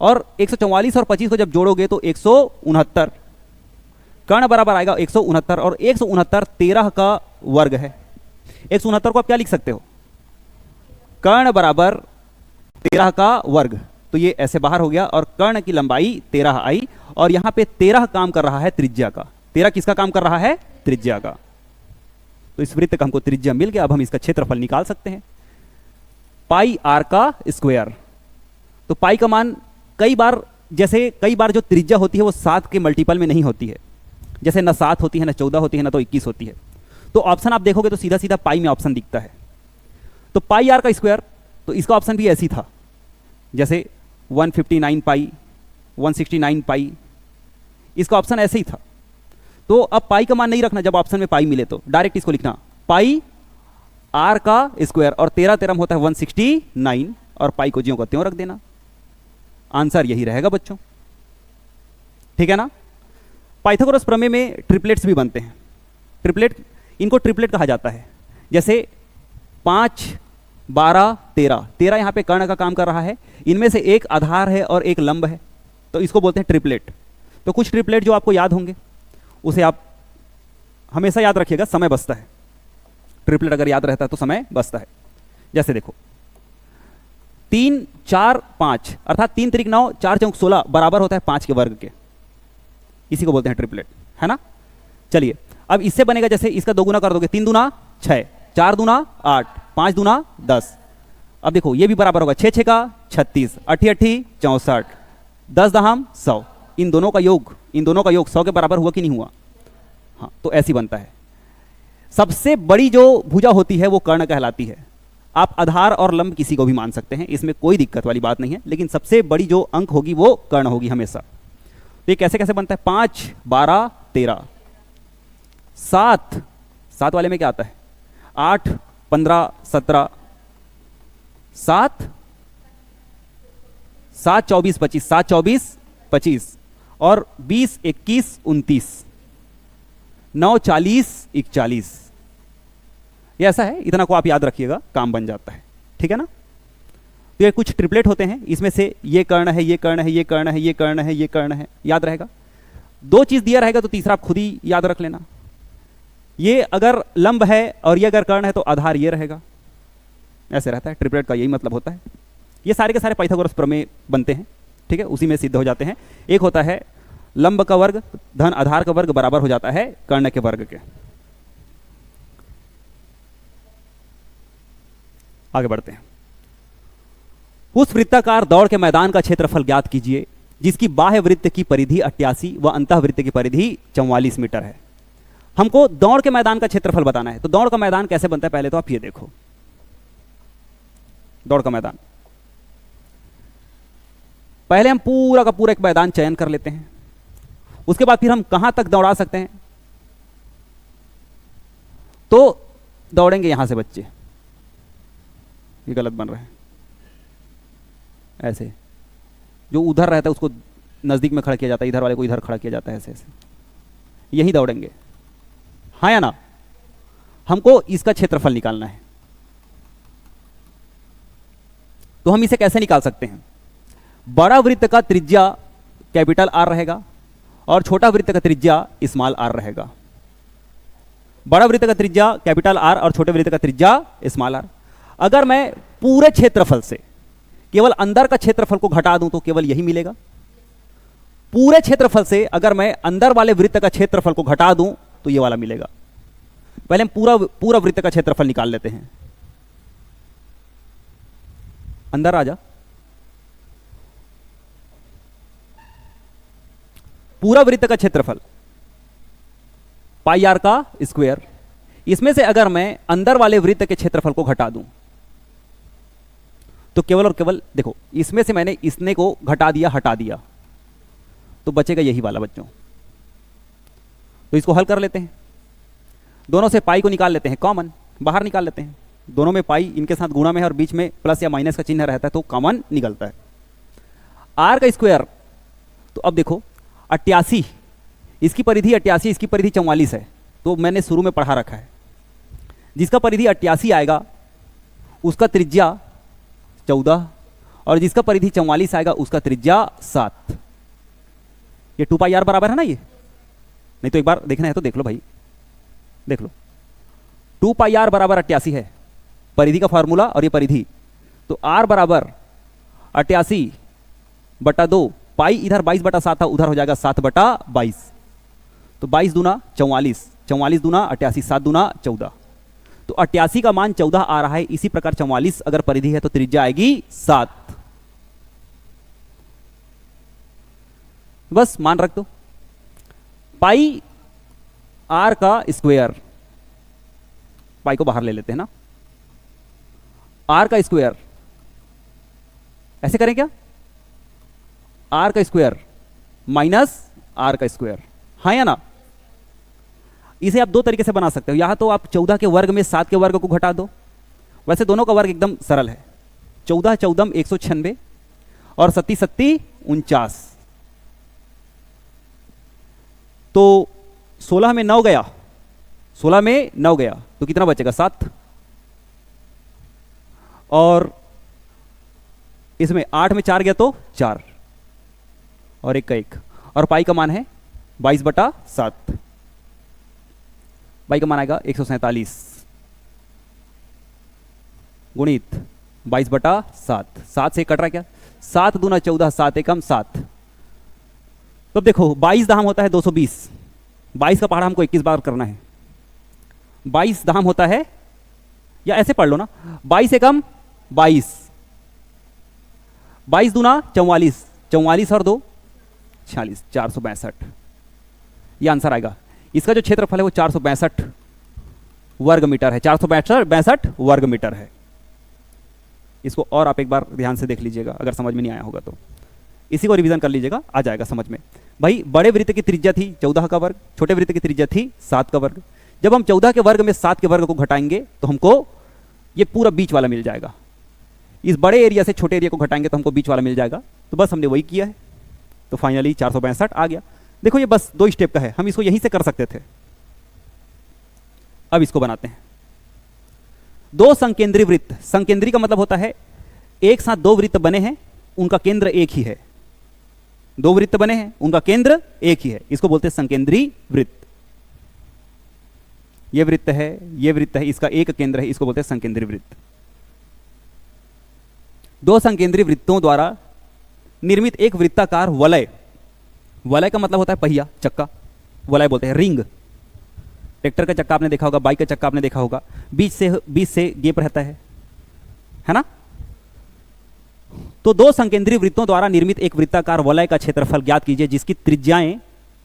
और 144 और 25 को जब जोड़ोगे तो 169 कर्ण बराबर आएगा 169 और 169 13 का वर्ग है। 169 को आप क्या लिख सकते हो? कर्ण बराबर 13 का वर्ग। तो ये ऐसे बाहर हो गया और कर्ण की लंबाई 13 आई और यहां पे 13 काम कर रहा है त्रिज्या का। 13 किसका काम कर रहा है? त्रिज्या का। तो इस वृत्त का हमको त्रिज्या मिल गया। अब हम इसका क्षेत्रफल निकाल सकते हैं, पाई आर का स्क्वायर। तो पाई का मान कई बार जो त्रिज्या होती है वो 7 के मल्टीपल में नहीं होती है, जैसे न 7 होती है, न 14 होती है, न तो 21 होती है। तो ऑप्शन आप देखोगे तो सीधा सीधा पाई में ऑप्शन दिखता है। तो पाई आर का स्क्वायर, तो इसका ऑप्शन भी ऐसी था जैसे 159 पाई, 169 पाई, इसका ऑप्शन ऐसे ही था। तो अब पाई का मान नहीं रखना, जब ऑप्शन में पाई मिले तो डायरेक्ट इसको लिखना पाई आर का स्क्वायर और 13 13 होता है 169 और पाई को ज्यों का त्यों रख देना। आंसर यही रहेगा बच्चों, ठीक है ना। पाइथागोरस प्रमेय में ट्रिपलेट्स भी बनते हैं। इनको ट्रिपलेट कहा जाता है। जैसे 5 12 13 यहां पे कर्ण का काम कर रहा है, इनमें से एक आधार है और एक लंब है, तो इसको बोलते हैं ट्रिपलेट। तो कुछ ट्रिपलेट जो आपको याद होंगे उसे आप हमेशा याद रखिएगा, समय बचता है। ट्रिपलेट अगर याद रहता है तो समय बचता है। जैसे देखो 3 4 5 अर्थात 3 3 9 4 4 16 बराबर होता है 5 के वर्ग के, इसी को बोलते हैं ट्रिपलेट, है ना। चलिए अब इससे बनेगा, जैसे इसका 2 गुना कर दोगे, 3 दूना 6, 4 दूना 8, 5 दूना 10। अब देखो ये भी बराबर होगा 6 6 का 36, 8 8 64, 10 दहम 100। इन दोनों का योग 100 के बराबर हुआ कि नहीं हुआ? हाँ, तो ऐसी बनता है। सबसे बड़ी जो भुजा होती है वो कर्ण कहलाती है। आप आधार और लंब किसी को भी मान सकते हैं, इसमें कोई दिक्कत वाली बात नहीं है, लेकिन सबसे बड़ी जो अंक होगी वो कर्ण होगी हमेशा। तो ये कैसे कैसे बनता है? 5 12 13, 7 वाले में क्या आता है? 8 15 17, 7 24 25, 7 24 25 और 20 21 29, 9 40 41। ये ऐसा है, इतना को आप याद रखिएगा, काम बन जाता है, ठीक है ना। तो ये कुछ ट्रिपलेट होते हैं, इसमें से ये कर्ण है, ये कर्ण है, ये कर्ण है, ये कर्ण है, ये कर्ण है, याद रहेगा। 2 चीज दिया रहेगा तो तीसरा आप खुद ही याद रख लेना। ये अगर लंब है और ये अगर कर्ण है तो आधार ये रहेगा, ऐसे रहता है। ट्रिपलेट का यही मतलब होता है। ये सारे के सारे पाइथागोरस प्रमेय बनते हैं, ठीक है, उसी में सिद्ध हो जाते हैं। एक होता है लंब का वर्ग धन आधार का वर्ग बराबर हो जाता है कर्ण के वर्ग के। आगे बढ़ते हैं। उस वृत्ताकार दौड़ के मैदान का क्षेत्रफल ज्ञात कीजिए जिसकी बाह्य वृत्त की परिधि 88 व अंतः वृत्त की परिधि 44 मीटर है। हमको दौड़ के मैदान का क्षेत्रफल बताना है। तो दौड़ का मैदान कैसे बनता है पहले तो आप ये देखो। दौड़ का मैदान, पहले हम पूरा का पूरा एक मैदान चयन कर लेते हैं, उसके बाद फिर हम कहां तक दौड़ा सकते हैं। तो दौड़ेंगे यहां से बच्चे, ये गलत बन रहे हैं, ऐसे जो उधर रहता है उसको नजदीक में खड़ा किया जाता है, इधर वाले को इधर खड़ा किया जाता है, ऐसे ऐसे यही दौड़ेंगे, हाँ या ना। हमको इसका क्षेत्रफल निकालना है। तो हम इसे कैसे निकाल सकते हैं? बड़ा वृत्त का त्रिज्या कैपिटल आर रहेगा और छोटा वृत्त का त्रिज्या स्मॉल आर रहेगा। बड़ा वृत्त का त्रिज्या कैपिटल आर और छोटे वृत्त का त्रिज्या स्मॉल आर। अगर मैं पूरे क्षेत्रफल से केवल अंदर का क्षेत्रफल को घटा दूं तो केवल यही मिलेगा। पूरे क्षेत्रफल से अगर मैं अंदर वाले वृत्त का क्षेत्रफल को घटा दूं तो ये वाला मिलेगा। पहले हम पूरा पूरा वृत्त का क्षेत्रफल निकाल लेते हैं। अंदर आ जा। पूरा वृत्त का क्षेत्रफल पाई आर का स्क्वायर। इसमें से अगर मैं अंदर वाले वृत्त के क्षेत्रफल को घटा दूं तो केवल और केवल देखो, इसमें से मैंने इसने को घटा दिया, हटा दिया, तो बचेगा यही वाला बच्चों। तो इसको हल कर लेते हैं। दोनों से पाई को निकाल लेते हैं, कॉमन बाहर निकाल लेते हैं। दोनों में पाई इनके साथ गुणा में है और बीच में प्लस या माइनस का चिन्ह रहता है, तो कॉमन निकलता है। आर का स्क्वायर, तो अब देखो 88, इसकी परिधि 88, इसकी परिधि 44 है, तो मैंने शुरू में पढ़ा रखा है। जिसका परिधि 88 आएगा उसका त्रिज्या 14, और जिसका परिधि 44 आएगा उसका त्रिज्या 7। ये 2 पाई आर बराबर है ना ये? नहीं तो एक बार देखना है तो देख लो भाई, देख लो। 2 पाई आर बराबर 88 है परिधि का फॉर्मूला, और ये परिधि, तो आर बराबर 88 बटा 2, पाई इधर 22 बटा 7 था, उधर हो जाएगा 7 बटा 22, तो 22 दूना 44, 44 दूना 88, 7 दूना 14, तो 88 का मान 14 आ रहा है। इसी प्रकार 44 अगर परिधि है तो त्रिज्या आएगी 7। बस मान रख दो। पाई आर का स्क्वायर, पाई को बाहर ले लेते हैं ना, आर का स्क्वायर ऐसे करें क्या? आर का स्क्वायर माइनस आर का स्क्वायर, हाँ या ना? इसे आप दो तरीके से बना सकते हो। यहां तो आप 14 के वर्ग में 7 के वर्ग को घटा दो, वैसे दोनों का वर्ग एकदम सरल है। 14 14 196 और 37 37 49, तो 16 में 9 गया, 16 में 9 गया, तो कितना बचेगा? 7। और इसमें 8 में 4 गया तो 4, और 1 का 1, और पाई का मान है 22 बटा 7। पाई का मान आएगा 147 गुणित 22 बटा 7। 7 से कट रहा है क्या? 7 दूना 14, 7 एकम 7। तो अब देखो 22 दाम होता है 220, 22 का पहाड़ा हमको 21 बार करना है। 22 दाम होता है, या ऐसे पढ़ लो ना, 22 एकम 22, 22 दूना 44, 44 और 2 46, 462, ये आंसर आएगा। इसका जो क्षेत्रफल है वो 462 वर्ग मीटर है, 462 वर्ग मीटर है। इसको और आप एक बार ध्यान से देख लीजिएगा, अगर समझ में नहीं आया होगा तो इसी को रिवीजन कर लीजिएगा, आ जाएगा समझ में। भाई बड़े वृत्त की त्रिज्या थी 14 का वर्ग, छोटे वृत्त की त्रिज्या थी 7 का वर्ग। जब हम 14 के वर्ग में 7 के वर्ग को घटाएंगे तो हमको ये पूरा बीच वाला मिल जाएगा। इस बड़े एरिया से छोटे एरिया को घटाएंगे तो हमको बीच वाला मिल जाएगा। तो बस हमने वही किया है, तो फाइनली 462 आ गया। देखो ये बस 2 स्टेप का है, हम इसको यहीं से कर सकते थे। अब इसको बनाते हैं। 2 संकेंद्री वृत्त, संकेंद्री का मतलब होता है एक साथ 2 वृत्त बने हैं, उनका केंद्र एक ही है। 2 वृत्त बने हैं, उनका केंद्र एक ही है, इसको बोलते हैं संकेंद्री वृत्त। ये वृत्त है, ये वृत्त है, इसका एक केंद्र है, इसको बोलते हैं संकेंद्री वृत्त। 2 संकेंद्री वृत्तों द्वारा निर्मित एक वृत्ताकार वलय, वलय का मतलब होता है पहिया, चक्का, वलय बोलते हैं। रिंग, ट्रैक्टर का चक्का आपने देखा होगा, बाइक का चक्का आपने देखा होगा, बीच से गैप रहता है ना? तो 2 संकेंद्री वृत्तों द्वारा निर्मित एक वृत्ताकार वलय का क्षेत्रफल ज्ञात कीजिए जिसकी त्रिज्याएं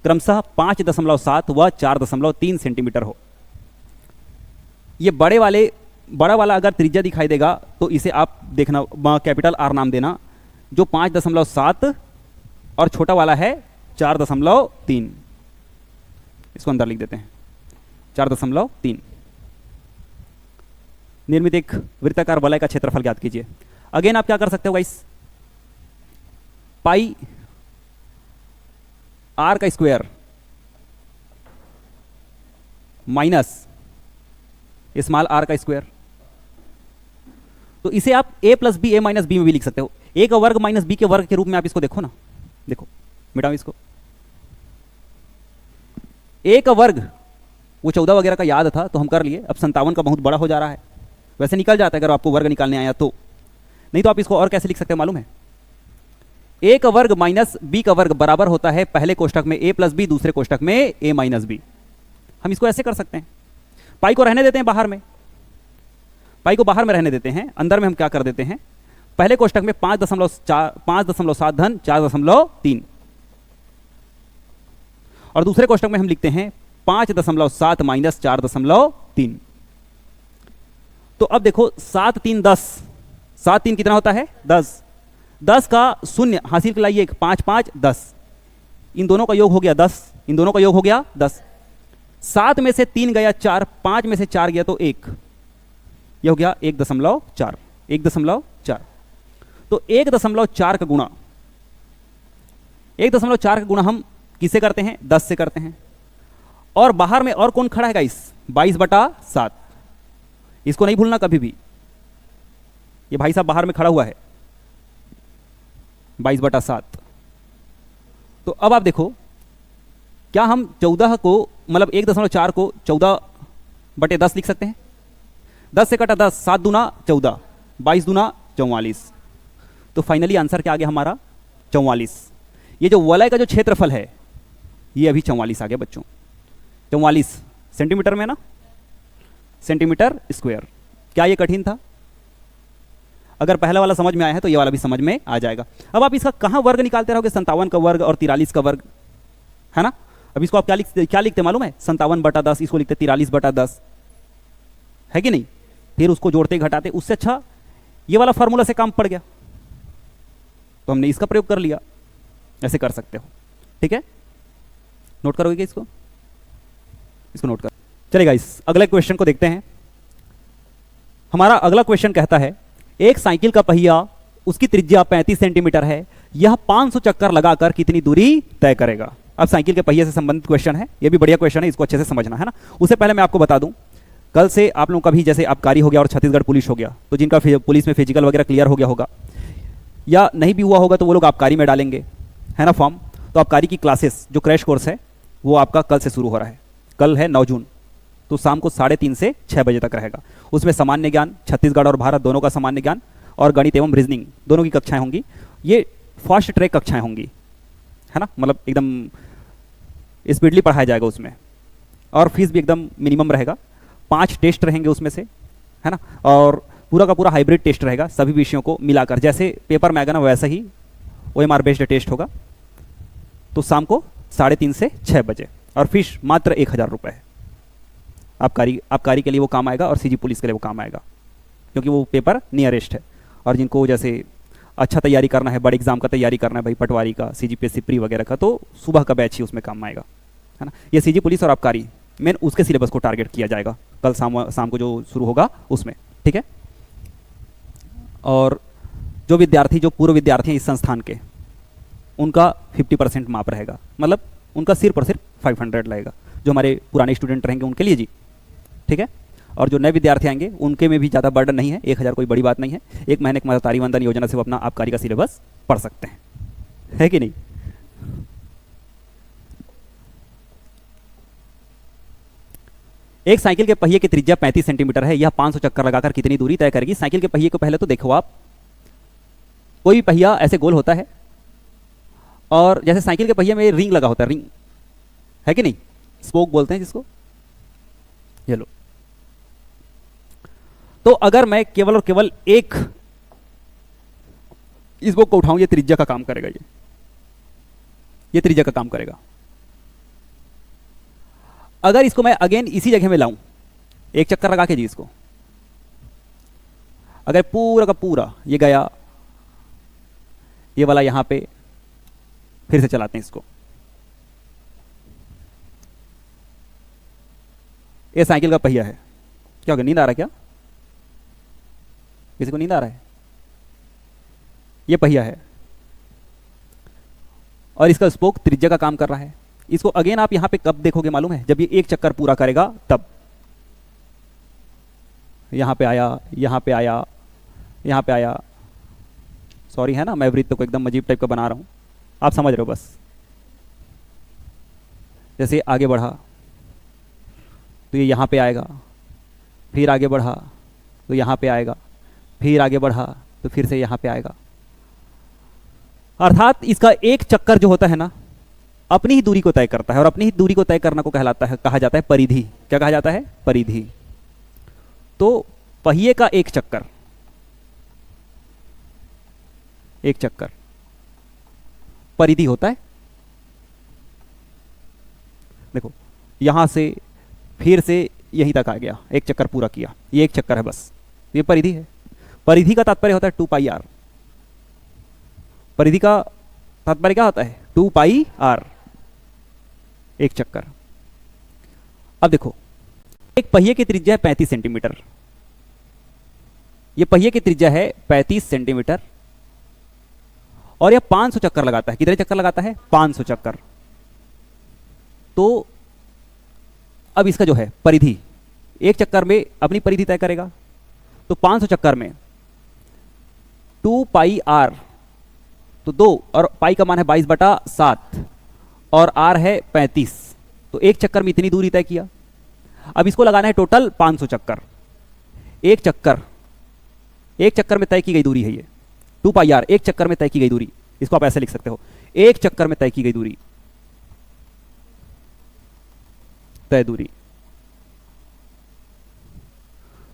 क्रमशः 5.7 व 4.3 सेंटीमीटर हो। ये बड़ा वाला अगर त्रिज्या दिखाई देगा तो इसे आप देखना, कैपिटल आर नाम देना, जो 5.7 और छोटा वाला है 4.3, इसको अंदर लिख देते हैं 4.3। निर्मित एक वृत्ताकार वलय का क्षेत्रफल ज्ञात कीजिए। अगेन आप क्या कर सकते हो गाइस, पाई आर का स्क्वायर माइनस स्मॉल आर का स्क्वायर, तो इसे आप a plus B, a minus B में भी लिख सकते हो। a का वर्ग माइनस b के वर्ग के रूप में आप इसको देखो ना, देखो मिटाओ इसको। a का वर्ग वो 14 वगैरह का याद था तो हम कर लिए, अब 57 का बहुत बड़ा हो जा रहा है, वैसे निकल जाता है अगर आपको वर्ग निकालने आया तो। नहीं तो आप इसको और कैसे लिख सकते हैं मालूम है, a का वर्ग माइनस b का वर्ग बराबर होता है पहले कोष्ठक में a प्लस बी, दूसरे कोष्ठक में a माइनस बी। हम इसको ऐसे कर सकते हैं, पाई को रहने देते हैं बाहर में, पाई को बाहर में रहने देते हैं, अंदर में हम क्या कर देते हैं, पहले कोष्टक में 5.7 धन 4.3 और दूसरे कोष्टक में हम लिखते हैं 5.7 माइनस 4.3। तो अब देखो 7 3 10, 7 3 कितना होता है 10, 10 का शून्य हासिल कर लाइए, 5 5 10, इन दोनों का योग हो गया 10, इन दोनों का योग हो गया 10, 7 में से 3 गया 4, 5 में से 4 गया तो 1, यह हो गया 1.4, 1.4। तो 1.4 का गुणा, 1.4 का गुणा हम किससे करते हैं, 10 से करते हैं। और बाहर में और कौन खड़ा है गाइस, 22/7, इसको नहीं भूलना कभी भी, ये भाई साहब बाहर में खड़ा हुआ है 22/7। तो अब आप देखो, क्या हम 14 को मतलब 1.4 को 14/10 लिख सकते हैं, 10 से कटा 10, 7 दूना 14, 22 दूना 44। तो फाइनली आंसर क्या आ गया हमारा 44। ये जो वलय का जो क्षेत्रफल है ये अभी 44 आ गया बच्चों, 44 सेंटीमीटर में ना, सेंटीमीटर स्क्वायर। क्या ये कठिन था? अगर पहला वाला समझ में आया है तो ये वाला भी समझ में आ जाएगा। अब आप इसका कहाँ वर्ग निकालते रहोगे, 57 का वर्ग और 43 का वर्ग, है ना। अब इसको आप क्या लिखते मालूम है, 57/10, इसको लिखते 43/10, है कि नहीं। फिर उसको जोड़ते घटाते, उससे अच्छा ये वाला फॉर्मूला से काम पड़ गया, तो हमने इसका प्रयोग कर लिया। ऐसे कर सकते हो, ठीक है। नोट करोगे क्या इसको नोट कर, चलेगा। इस अगले क्वेश्चन को देखते हैं। हमारा अगला क्वेश्चन कहता है, एक साइकिल का पहिया, उसकी त्रिज्या 35 सेंटीमीटर है, यह 500 चक्कर लगाकर कितनी दूरी तय करेगा। अब साइकिल के पहिए से संबंधित क्वेश्चन है, यह भी बढ़िया क्वेश्चन है, इसको अच्छे से समझना है ना। उससे पहले मैं आपको बता दूं, कल से आप लोगों का भी जैसे आबकारी हो गया और छत्तीसगढ़ पुलिस हो गया, तो जिनका पुलिस में फिजिकल वगैरह क्लियर हो गया होगा या नहीं भी हुआ होगा तो वो लोग आबकारी में डालेंगे, है ना फॉर्म। तो आबकारी की क्लासेस जो क्रैश कोर्स है वो आपका कल से शुरू हो रहा है। कल है 9 जून, तो शाम को 3:30 से 6 बजे तक रहेगा। उसमें सामान्य ज्ञान, छत्तीसगढ़ और भारत दोनों का सामान्य ज्ञान और गणित एवं रीजनिंग दोनों की कक्षाएं होंगी। ये फास्ट ट्रैक कक्षाएं होंगी, है ना, मतलब एकदम स्पीडली पढ़ाया जाएगा उसमें, और फीस भी एकदम मिनिमम रहेगा। 5 टेस्ट रहेंगे उसमें से, है ना, और पूरा का पूरा हाइब्रिड टेस्ट रहेगा सभी विषयों को मिलाकर, जैसे पेपर में आएगा ना वैसा ही OMR बेस्ड टेस्ट होगा। तो शाम को 3:30 से 6 बजे, और फीस मात्र 1000 रुपये है। आबकारी के लिए वो काम आएगा और CG पुलिस के लिए वो काम आएगा, क्योंकि वो पेपर नियरेस्ट है। और जिनको जैसे अच्छा तैयारी करना है, बड़े एग्जाम का तैयारी करना है भाई, पटवारी का, CGPSC प्री वगैरह का, तो सुबह का बैच ही उसमें काम आएगा, है ना। ये CG पुलिस और आबकारी मेन उसके सिलेबस को टारगेट किया जाएगा कल शाम को जो शुरू होगा उसमें, ठीक है। और जो विद्यार्थी, जो पूर्व विद्यार्थी हैं इस संस्थान के, उनका 50% माप रहेगा, मतलब उनका सिर्फ और सिर्फ 500 लगेगा। जो हमारे पुराने स्टूडेंट रहेंगे उनके लिए जी, ठीक है। और जो नए विद्यार्थी आएंगे उनके में भी ज़्यादा बर्डन नहीं है, 1000 कोई बड़ी बात नहीं है। 1 महीने की महतारी वंदन योजना से वो अपना आबकारी का सिलेबस पढ़ सकते हैं, है कि नहीं। एक साइकिल के पहिए की त्रिज्या 35 सेंटीमीटर है, यह 500 चक्कर लगाकर कितनी दूरी तय करेगी। साइकिल के पहिए को पहले तो देखो आप, कोई भी पहिया ऐसे गोल होता है, और जैसे साइकिल के पहिए में रिंग लगा होता है, रिंग है कि नहीं, स्पोक बोलते हैं जिसको, ये लो। तो अगर मैं केवल और केवल एक इस स्पोक को उठाऊं, ये त्रिज्या का काम करेगा, ये त्रिज्या का काम करेगा। अगर इसको मैं अगेन इसी जगह में लाऊं, एक चक्कर लगा के जी इसको, अगर पूरा का पूरा ये गया, ये वाला यहां पे, फिर से चलाते हैं इसको। ये साइकिल का पहिया है, क्या हो गया, नींद आ रहा है क्या, किसी को नींद आ रहा है। ये पहिया है और इसका स्पोक त्रिज्या का काम कर रहा है। इसको अगेन आप यहां पे कब देखोगे मालूम है, जब ये एक चक्कर पूरा करेगा तब। यहां पे आया, यहां पे आया, यहां पे आया, सॉरी है ना, मैं वृत्त को एकदम अजीब टाइप का बना रहा हूं, आप समझ रहे हो बस। जैसे आगे बढ़ा तो ये यहां पे आएगा, फिर आगे बढ़ा तो यहां पे आएगा, फिर आगे बढ़ा तो फिर से यहां पे आएगा। अर्थात इसका एक चक्कर जो होता है ना, अपनी ही दूरी को तय करता है, और अपनी ही दूरी को तय करना को कहा जाता है परिधि। क्या कहा जाता है? परिधि। तो पहिए का एक चक्कर परिधि होता है। देखो यहां से फिर से यहीं तक आ गया, एक चक्कर पूरा किया, ये एक चक्कर है बस, ये परिधि है। परिधि का तात्पर्य होता है 2 पाई आर। परिधि का तात्पर्य क्या होता है? 2 पाई आर, एक चक्कर। अब देखो एक पहिए की त्रिज्या है 35 सेंटीमीटर, ये पहिए की त्रिज्या है 35 सेंटीमीटर, और यह 500 चक्कर लगाता है। कितने चक्कर लगाता है? 500 चक्कर। तो अब इसका जो है परिधि, एक चक्कर में अपनी परिधि तय करेगा। तो 500 चक्कर में 2 पाई आर, तो 2 और पाई का मान है 22/7 और आर है 35, तो एक चक्कर में इतनी दूरी तय किया। अब इसको लगाना है टोटल 500 चक्कर। एक चक्कर में तय की गई दूरी है ये 2 पाई आर, एक चक्कर में तय की गई दूरी। इसको आप ऐसे लिख सकते हो, एक चक्कर में तय की गई दूरी, तय दूरी।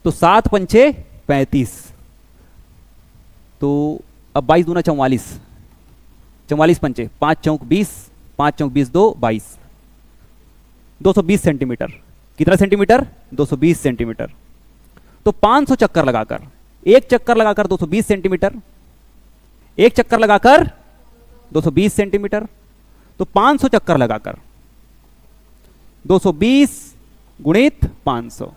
तो 7 पंचे 35, तो अब 22 दूना 44, 44 पंचे 5 चौक 20, 5 चौक 20, 2 22, 220 सेंटीमीटर। कितना सेंटीमीटर? 220 सेंटीमीटर। तो 500 चक्कर लगाकर, एक चक्कर लगाकर 220 सेंटीमीटर, एक चक्कर लगाकर 220 सेंटीमीटर, तो 500 चक्कर लगाकर 220 गुणित 500।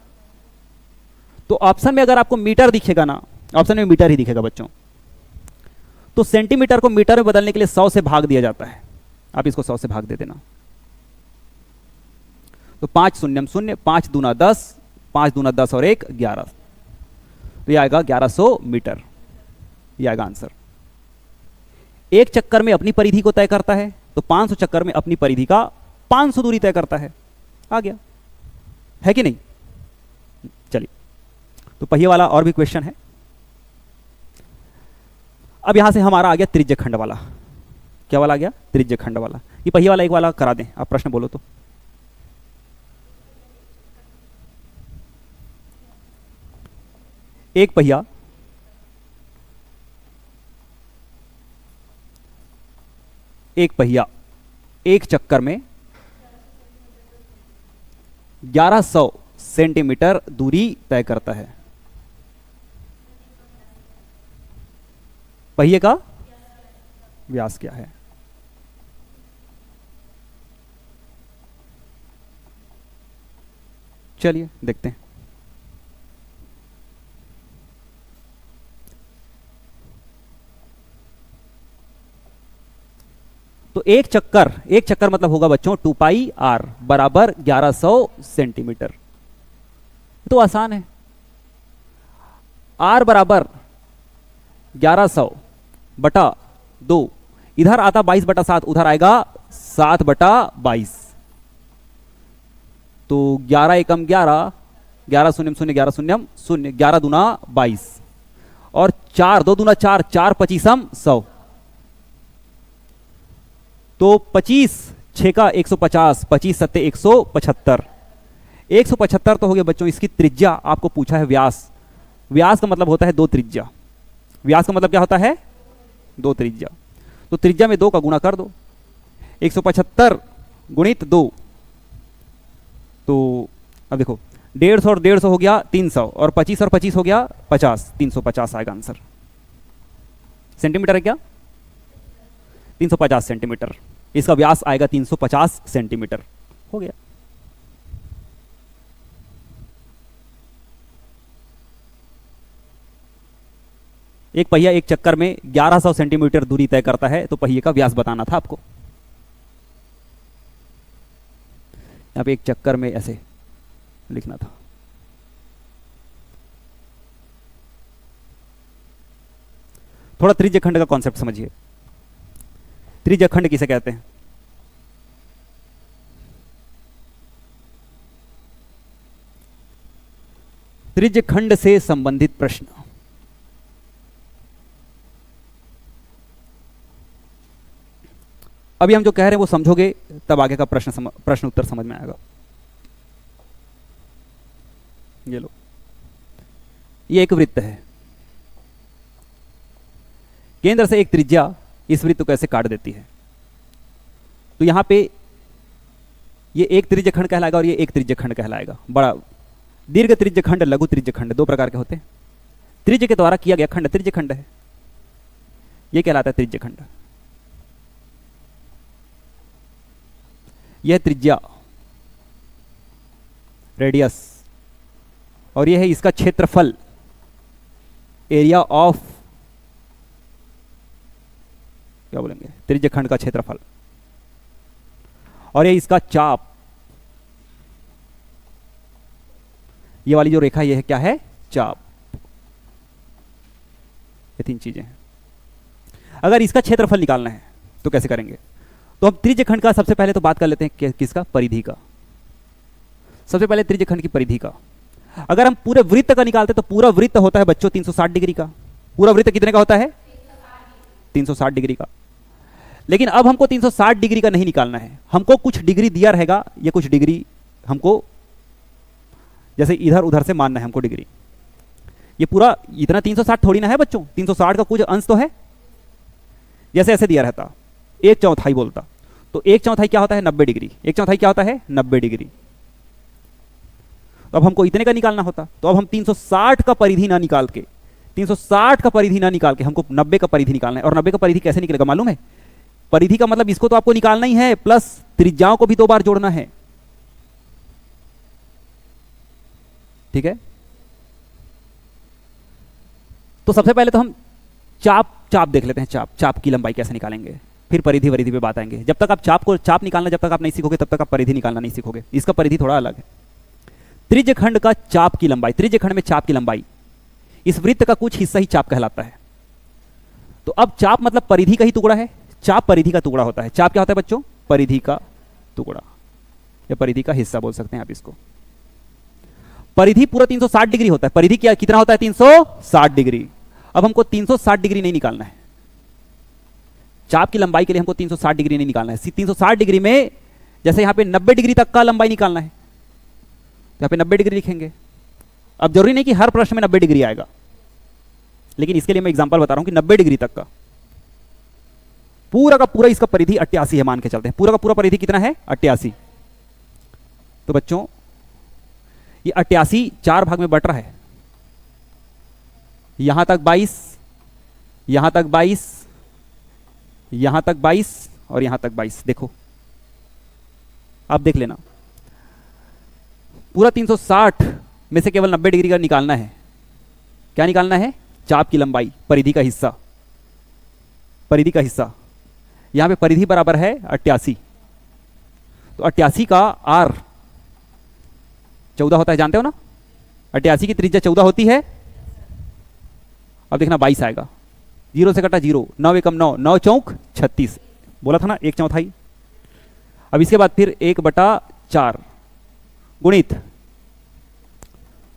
तो ऑप्शन में अगर आपको मीटर दिखेगा ना, ऑप्शन में मीटर ही दिखेगा बच्चों, तो सेंटीमीटर को मीटर में बदलने के लिए 100 से भाग दिया जाता है। आप इसको 100 से भाग दे देना। तो 5 शून्यम शून्य, 5 दूना 10, 5 दूना 10 और 1 11, तो यह आएगा 1100 मीटर। यह आएगा आंसर। एक चक्कर में अपनी परिधि को तय करता है, तो 500 चक्कर में अपनी परिधि का 500 दूरी तय करता है। आ गया, है कि नहीं? चलिए, तो पहिए वाला और भी क्वेश्चन है। अब यहां से हमारा आ गया त्रिज्य खंड वाला। क्या वाला आ गया? त्रिज्य खंड वाला। ये पहिए वाला एक वाला करा दें, आप प्रश्न बोलो तो। एक पहिया एक चक्कर में 1100 सेंटीमीटर दूरी तय करता है। पहिए का व्यास क्या है? चलिए देखते हैं। तो एक चक्कर मतलब होगा बच्चों 2 पाई आर बराबर 1100 सेंटीमीटर। तो आसान है, आर बराबर 1100 बटा 2, इधर आता 22/7, उधर आएगा 7/22, तो 11 एकम 11, 11 शून्यम शून्य, 11 शून्यम शून्य, 11 दूना 22 और 4 2 दूना 4, 4 पचीसम 100, तो 25 6 का 150, 25 सत्ते 175, 175 तो हो गया बच्चों इसकी त्रिज्या। आपको पूछा है व्यास, व्यास का मतलब होता है 2 त्रिज्या। व्यास का मतलब क्या होता है? 2 त्रिज्या। तो त्रिज्या में 2 का गुणा कर दो, 175 गुणित 2, तो अब देखो 150 और 150 हो गया 300, और 25 हो गया 50, 350 आएगा आंसर। सेंटीमीटर है क्या? 350 सेंटीमीटर। इसका व्यास आएगा 350 सेंटीमीटर। हो गया। एक पहिया एक चक्कर में 1100 सेंटीमीटर दूरी तय करता है, तो पहिए का व्यास बताना था आपको। यहां पे एक चक्कर में ऐसे लिखना था। थोड़ा त्रिज्य खंड का कॉन्सेप्ट समझिए। त्रिज्य खंड किसे कहते हैं? त्रिज्य खंड से संबंधित प्रश्न। अभी हम जो कह रहे हैं वो समझोगे तब आगे का प्रश्न उत्तर समझ में आएगा। ये लो, ये एक वृत्त है, केंद्र से एक त्रिज्या इस वृत्त को ऐसे काट देती है। तो यहां पे ये एक त्रिज्य खंड कहलाएगा और ये एक त्रिज्य खंड कहलाएगा। बड़ा दीर्घ त्रिज्य खंड, लघु त्रिज्य खंड, दो प्रकार के होते हैं। त्रिज्य के द्वारा किया गया खंड त्रिज्य खंड है, यह कहलाता है त्रिज्य खंड। यह त्रिज्या, रेडियस, और यह है इसका क्षेत्रफल, एरिया ऑफ, क्या बोलेंगे, त्रिज्य खंड का क्षेत्रफल। और यह इसका चाप, ये वाली जो रेखा, ये है क्या है, चाप। ये तीन चीजें हैं। अगर इसका क्षेत्रफल निकालना है तो कैसे करेंगे? तो हम त्रिज्य खंड का सबसे पहले तो बात कर लेते हैं किसका, परिधि का। सबसे पहले त्रिज्य खंड की परिधि का। अगर हम पूरे वृत्त का निकालते तो पूरा वृत्त होता है बच्चों 360 डिग्री का। पूरा वृत्त कितने का होता है? 360 डिग्री का। लेकिन अब हमको 360 डिग्री का नहीं निकालना है, हमको कुछ डिग्री दिया रहेगा, ये कुछ डिग्री हमको जैसे इधर उधर से मानना है हमको डिग्री। ये पूरा इतना 360 थोड़ी ना है बच्चों, 360 का कुछ अंश तो है। जैसे ऐसे दिया रहता, 1/4 बोलता, तो 1/4 क्या होता है, 90 डिग्री। 1/4 क्या होता है, 90 डिग्री। तो अब हमको इतने का निकालना होता, तो अब हम 360 का परिधि ना निकाल के, 360 का परिधि ना निकाल के हमको 90 का परिधि निकालना है। और 90 का परिधि कैसे निकलेगा मालूम है? परिधि का मतलब इसको तो आपको निकालना ही है, प्लस त्रिज्याओं को भी 2 बार जोड़ना है। ठीक है? तो सबसे पहले तो हम चाप देख लेते हैं। चाप की लंबाई कैसे निकालेंगे, फिर परिधि वरिधि पे बात आएंगे। जब तक आप चाप निकालना जब तक आप नहीं सीखोगे तब तक आप परिधि निकालना नहीं सीखोगे। इसका परिधि थोड़ा अलग है। त्रिज्य खंड का चाप की लंबाई, त्रिज्य खंड में चाप की लंबाई, इस वृत्त का कुछ हिस्सा ही चाप कहलाता है। तो अब चाप मतलब परिधि का ही टुकड़ा है। चाप परिधि का टुकड़ा होता है। चाप क्या होता है बच्चों? परिधि का टुकड़ा, या परिधि का हिस्सा बोल सकते हैं आप इसको। परिधि पूरा 360 डिग्री होता है। परिधि क्या कितना होता है? 360 डिग्री। अब हमको 360 डिग्री नहीं निकालना है। चाप की लंबाई के लिए हमको 360 डिग्री नहीं निकालना है। 360 डिग्री में जैसे यहां पे 90 डिग्री तक का लंबाई निकालना है, तो यहां पे 90 डिग्री लिखेंगे। अब जरूरी नहीं कि हर प्रश्न में 90 डिग्री आएगा, लेकिन इसके लिए मैं एग्जांपल बता रहा हूं कि 90 डिग्री तक का पूरा का पूरा इसका परिधि 88 है मान के चलते हैं। पूरा का पूरा परिधि कितना है? 88। तो बच्चों ये 88 4 भाग में बट रहा है। यहां तक 22, यहां तक 22, यहां तक 22 और यहां तक 22। देखो, आप देख लेना, पूरा 360 में से केवल 90 डिग्री का निकालना है। क्या निकालना है? चाप की लंबाई, परिधि का हिस्सा। परिधि का हिस्सा यहां पे परिधि बराबर है 88। तो 88 का आर 14 होता है, जानते हो ना? 88 की त्रिज्या 14 होती है। अब देखना 22 आएगा, 0 से कटा 0, 9 एकम 9, 9 चौक 36, बोला था ना 1/4। अब इसके बाद फिर 1/4 गुणित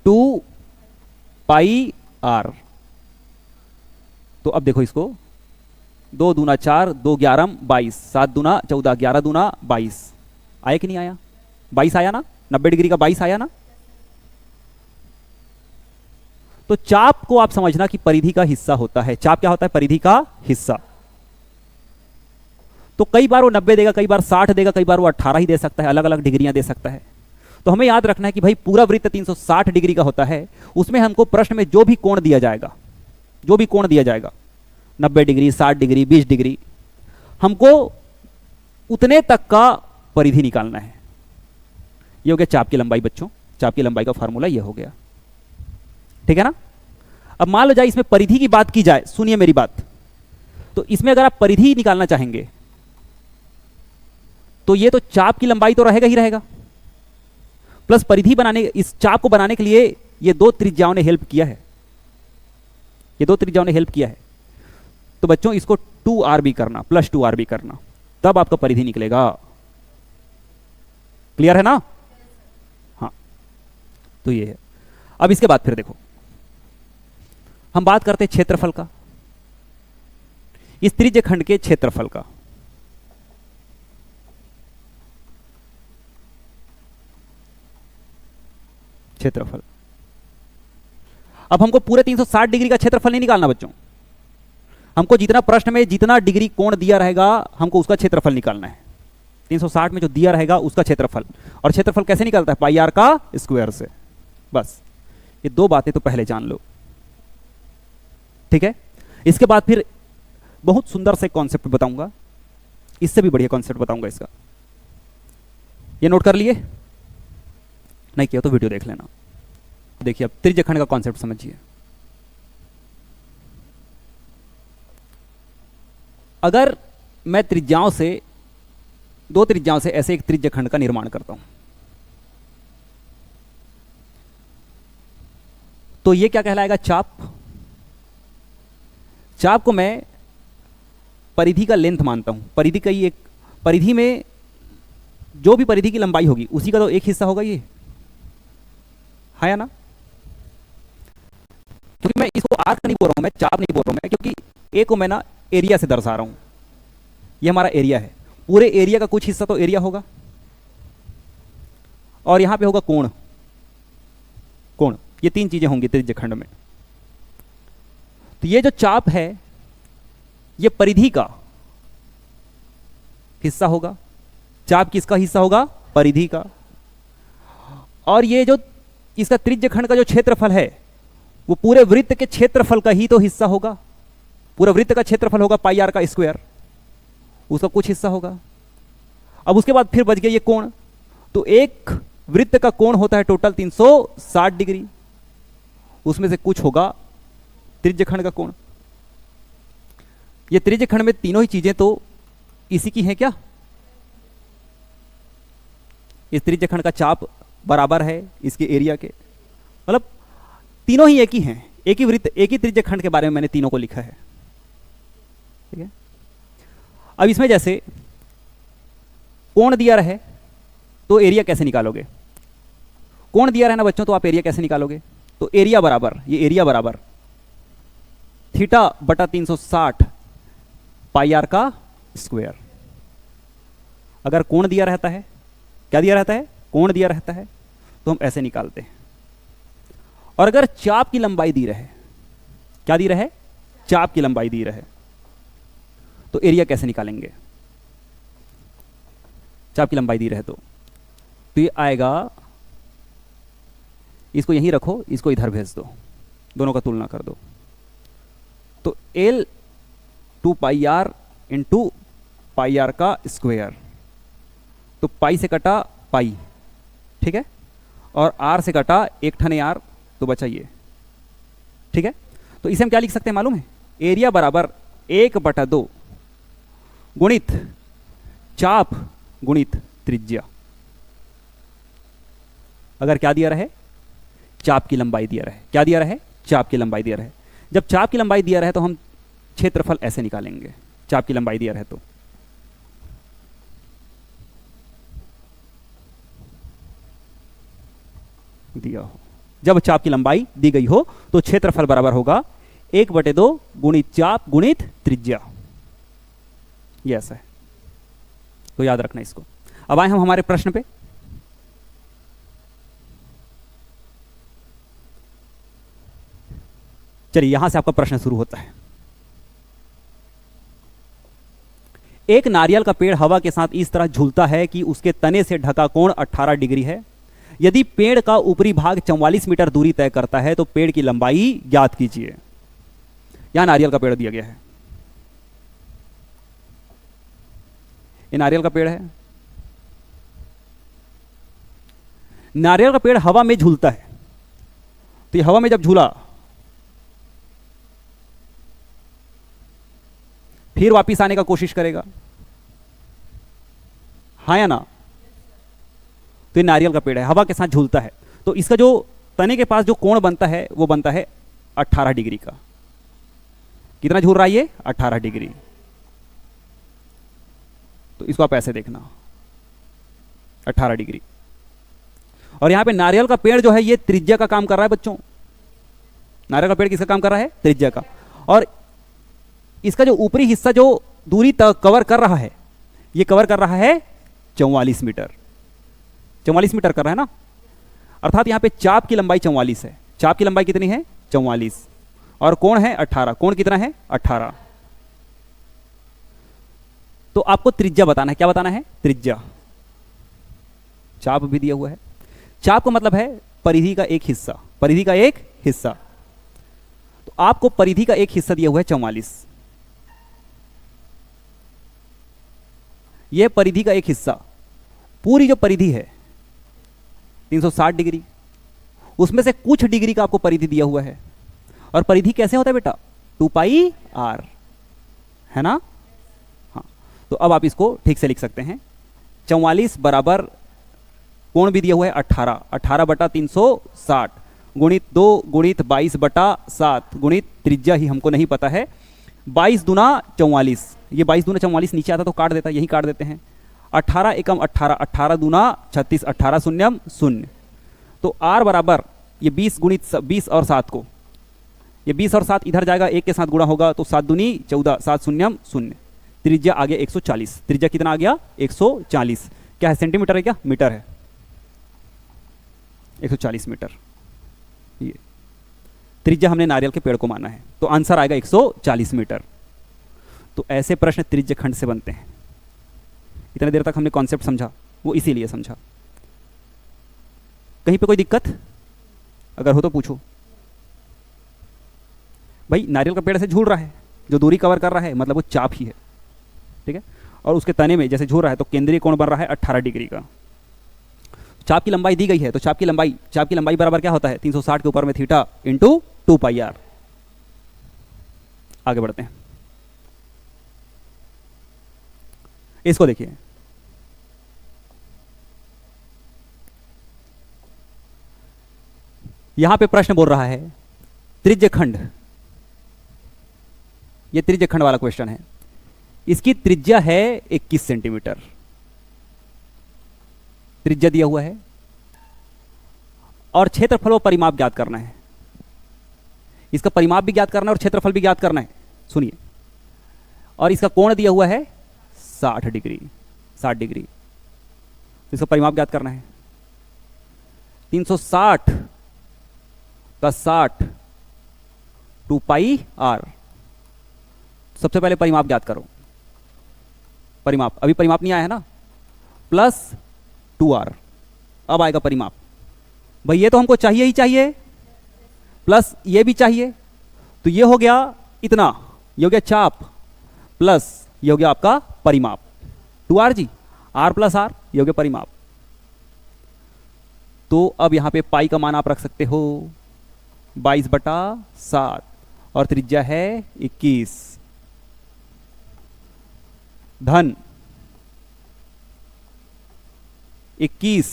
2 पाई आर। तो अब देखो इसको, 2 दूना 4, 2 11 22, 7 दूना 14, 11 दूना 22। आया कि नहीं आया? 22 आया ना? 90 डिग्री का 22 आया ना? तो चाप को आप समझना कि परिधि का हिस्सा होता है। चाप क्या होता है? परिधि का हिस्सा। तो कई बार वो 90 देगा, कई बार 60 देगा, कई बार वो 18 ही दे सकता है, अलग अलग डिग्रियां दे सकता है। तो हमें याद रखना है कि भाई पूरा वृत्त 360 डिग्री का होता है। उसमें हमको प्रश्न में जो भी कोण दिया जाएगा, जो भी कोण दिया जाएगा, 90 डिग्री, 60 डिग्री, 20 डिग्री, हमको उतने तक का परिधि निकालना है। ये हो गया चाप की लंबाई बच्चों। चाप की लंबाई का फार्मूला ये हो गया। ठीक है ना? अब मान लो जाए इसमें परिधि की बात की जाए, सुनिए मेरी बात। तो इसमें अगर आप परिधि निकालना चाहेंगे तो ये तो चाप की लंबाई तो रहेगा ही रहेगा, प्लस परिधि बनाने, इस चाप को बनाने के लिए ये 2 त्रिज्याओं ने हेल्प किया है। ये 2 त्रिज्याओं ने हेल्प किया है। तो बच्चों इसको 2r भी करना, प्लस 2r भी करना, तब आपका परिधि निकलेगा। क्लियर है ना? हाँ, तो ये है। अब इसके बाद फिर देखो, हम बात करते हैं क्षेत्रफल का, इस त्रिज्य खंड के क्षेत्रफल का। क्षेत्रफल। अब हमको पूरे 360 डिग्री का क्षेत्रफल नहीं निकालना बच्चों, हमको जितना प्रश्न में जितना डिग्री कोण दिया रहेगा हमको उसका क्षेत्रफल निकालना है। 360 में जो दिया रहेगा उसका क्षेत्रफल, और क्षेत्रफल कैसे निकलता है? पाई आर का स्क्वायर से। बस ये दो बातें तो पहले जान लो, ठीक है। इसके बाद फिर बहुत सुंदर से कॉन्सेप्ट बताऊंगा, इससे भी बढ़िया कॉन्सेप्ट बताऊंगा इसका। ये नोट कर लिए? नहीं किया तो वीडियो देख लेना। देखिए अब त्रिज्यखंड का कॉन्सेप्ट समझिए। अगर मैं त्रिज्याओं से, दो त्रिज्याओं से ऐसे एक त्रिज्यखंड का निर्माण करता हूं, तो ये क्या कहलाएगा? चाप। चाप को मैं परिधि का लेंथ मानता हूं। परिधि का ही एक, परिधि में जो भी परिधि की लंबाई होगी उसी का तो एक हिस्सा होगा ये, है या ना? क्योंकि मैं इसको आर्क नहीं बोल रहा हूं, मैं चाप नहीं बोल रहा हूं मैं, क्योंकि ए को मैं ना एरिया से दर्शा रहा हूं। ये हमारा एरिया है, पूरे एरिया का कुछ हिस्सा तो एरिया होगा, और यहां पे होगा कोण। कोण, ये तीन चीजें होंगी त्रिज्यखंड में। तो ये जो चाप है ये परिधि का हिस्सा होगा। चाप किसका हिस्सा होगा? परिधि का। और ये जो इसका त्रिज्यखंड का जो क्षेत्रफल है वो पूरे वृत्त के क्षेत्रफल का ही तो हिस्सा होगा। पूरा वृत्त का क्षेत्रफल होगा पाई आर का स्क्वायर, उसका कुछ हिस्सा होगा। अब उसके बाद फिर बच गया ये कोण। तो एक वृत्त का कोण होता है टोटल 360 डिग्री, उसमें से कुछ होगा त्रिज्यखंड का कोण। ये त्रिज्यखंड में तीनों ही चीजें तो इसी की हैं क्या? इस त्रिज्यखंड का चाप बराबर है इसके एरिया के, मतलब तीनों ही एक ही हैं। एक ही वृत्त, एक ही त्रिज्यखंड के बारे में मैंने तीनों को लिखा है, ठीक है। अब इसमें जैसे कोण दिया रहे तो एरिया कैसे निकालोगे? कोण दिया रहे ना बच्चों, तो आप एरिया कैसे निकालोगे? तो एरिया बराबर, ये एरिया बराबर थीटा बटा 360 पाई आर का स्क्वायर। अगर कोण दिया रहता है, क्या दिया रहता है? कोण दिया रहता है, तो हम ऐसे निकालते हैं। और अगर चाप की लंबाई दी रहे, क्या दी रहे? चाप की लंबाई दी रहे, तो एरिया कैसे निकालेंगे? चाप की लंबाई दी रहे तो ये आएगा, इसको यहीं रखो, इसको इधर भेज दो, दोनों का तुलना कर दो। तो L 2 pi R into pi R का स्क्वायर, तो पाई से कटा पाई, ठीक है, और आर से कटा एक ठने आर, तो बचा ये, ठीक है। तो इसे हम क्या लिख सकते हैं मालूम है? एरिया बराबर 1/2 गुणित चाप गुणित त्रिज्या। अगर क्या दिया रहे? चाप की लंबाई दिया रहे। क्या दिया रहे? चाप की लंबाई दिया रहे। जब चाप की लंबाई दिया रहे तो हम क्षेत्रफल ऐसे निकालेंगे, चाप की लंबाई दिया रहे तो। दिया हो, जब चाप की लंबाई दी गई हो तो क्षेत्रफल बराबर होगा 1/2 गुणित चाप गुणित त्रिज्या। ये ऐसा है, तो याद रखना इसको। अब आए हम हमारे प्रश्न पे। चलिए यहां से आपका प्रश्न शुरू होता है। एक नारियल का पेड़ हवा के साथ इस तरह झूलता है कि उसके तने से ढका कोण 18 डिग्री है। यदि पेड़ का ऊपरी भाग 44 मीटर दूरी तय करता है तो पेड़ की लंबाई ज्ञात कीजिए। यहां नारियल का पेड़ दिया गया है, ये नारियल का पेड़ है। नारियल का पेड़ हवा में झूलता है, तो ये हवा में जब झूला फिर वापिस आने का कोशिश करेगा, हाँ या ना? तो ये नारियल का पेड़ है, हवा के साथ झूलता है, तो इसका जो तने के पास जो कोण बनता है वो बनता है 18 डिग्री का। कितना झूल रहा है ये? 18 डिग्री। तो इसको आप ऐसे देखना, 18 डिग्री। और यहां पे नारियल का पेड़ जो है ये त्रिज्या का काम कर रहा है बच्चों। नारियल का पेड़ किसका काम कर रहा है? त्रिज्या का। और इसका जो ऊपरी हिस्सा जो दूरी तक कवर कर रहा है, ये कवर कर रहा है 44 मीटर। 44 मीटर कर रहा है ना। अर्थात यहाँ पे चाप की लंबाई 44 है। चाप की लंबाई कितनी है? 44। और कोण है 18। कोण कितना है? 18। तो आपको त्रिज्या बताना है। क्या बताना है? त्रिज्या। चाप भी दिया हुआ है। चाप का मतलब है परिधि का एक हिस्सा। परिधि का एक हिस्सा। तो आपको परिधि का एक हिस्सा दिया हुआ है 44। यह परिधि का एक हिस्सा, पूरी जो परिधि है 360 डिग्री, उसमें से कुछ डिग्री का आपको परिधि दिया हुआ है। और परिधि कैसे होता है बेटा? 2 पाई आर, है ना? हाँ, तो अब आप इसको ठीक से लिख सकते हैं। 44 बराबर कोण भी दिया हुआ है 18। 18 बटा 360 गुणित 2 गुणित 22 बटा 7 गुणित त्रिज्या ही हमको नहीं पता है। 22 दूना 44। ये 22 दूना 44 नीचे आता तो काट देता, यही काट देते हैं। 18 एकम 18, 18 दूना 36, 18 शून्यम 0। तो r बराबर ये 20 गुणित 20 और 7 को, ये 20 और 7 इधर जाएगा, एक के साथ गुणा होगा तो 7 दूनी 14, 7 शून्यम 0। त्रिज्या आ गया 140। त्रिज्या कितना आ गया? 140। क्या है? सेंटीमीटर है क्या? मीटर है। 140 मीटर। ये त्रिज्या हमने नारियल के पेड़ को माना है, तो आंसर आएगा 140 मीटर। तो ऐसे प्रश्न त्रिज्य खंड से बनते हैं। इतने देर तक हमने कॉन्सेप्ट समझा, वो इसीलिए समझा। कहीं पे कोई दिक्कत अगर हो तो पूछो। भाई नारियल का पेड़ से झूल रहा है, जो दूरी कवर कर रहा है मतलब वो चाप ही है, ठीक है। और उसके तने में जैसे झूल रहा है तो केंद्रीय कोण बन रहा है 18 डिग्री का। चाप की लंबाई दी गई है, तो चाप की लंबाई बराबर क्या होता है? 360 के ऊपर में थीटा इंटू 2 पाई आर। आगे बढ़ते हैं। इसको देखिए, यहां पे प्रश्न बोल रहा है त्रिज्यखंड। यह त्रिज्यखंड वाला क्वेश्चन है। इसकी त्रिज्या है 21 सेंटीमीटर। त्रिज्या दिया हुआ है और क्षेत्रफल व परिमाप ज्ञात करना है। इसका परिमाप भी ज्ञात करना है और क्षेत्रफल भी ज्ञात करना है। सुनिए, और इसका कोण दिया हुआ है 60 डिग्री। 60 डिग्री, इसका परिमाप ज्ञात करना है। 360 का 60 2 पाई आर। सबसे पहले परिमाप ज्ञात करो। परिमाप, अभी परिमाप नहीं आया है ना, प्लस 2r। अब आएगा परिमाप। भाई ये तो हमको चाहिए ही चाहिए, प्लस ये भी चाहिए, तो ये हो गया इतना, ये हो गया चाप, प्लस ये हो गया आपका परिमाप 2r जी, r प्लस r, ये हो गया परिमाप। तो अब यहां पे पाई का मान आप रख सकते हो 22/7 और त्रिज्या है 21 धन 21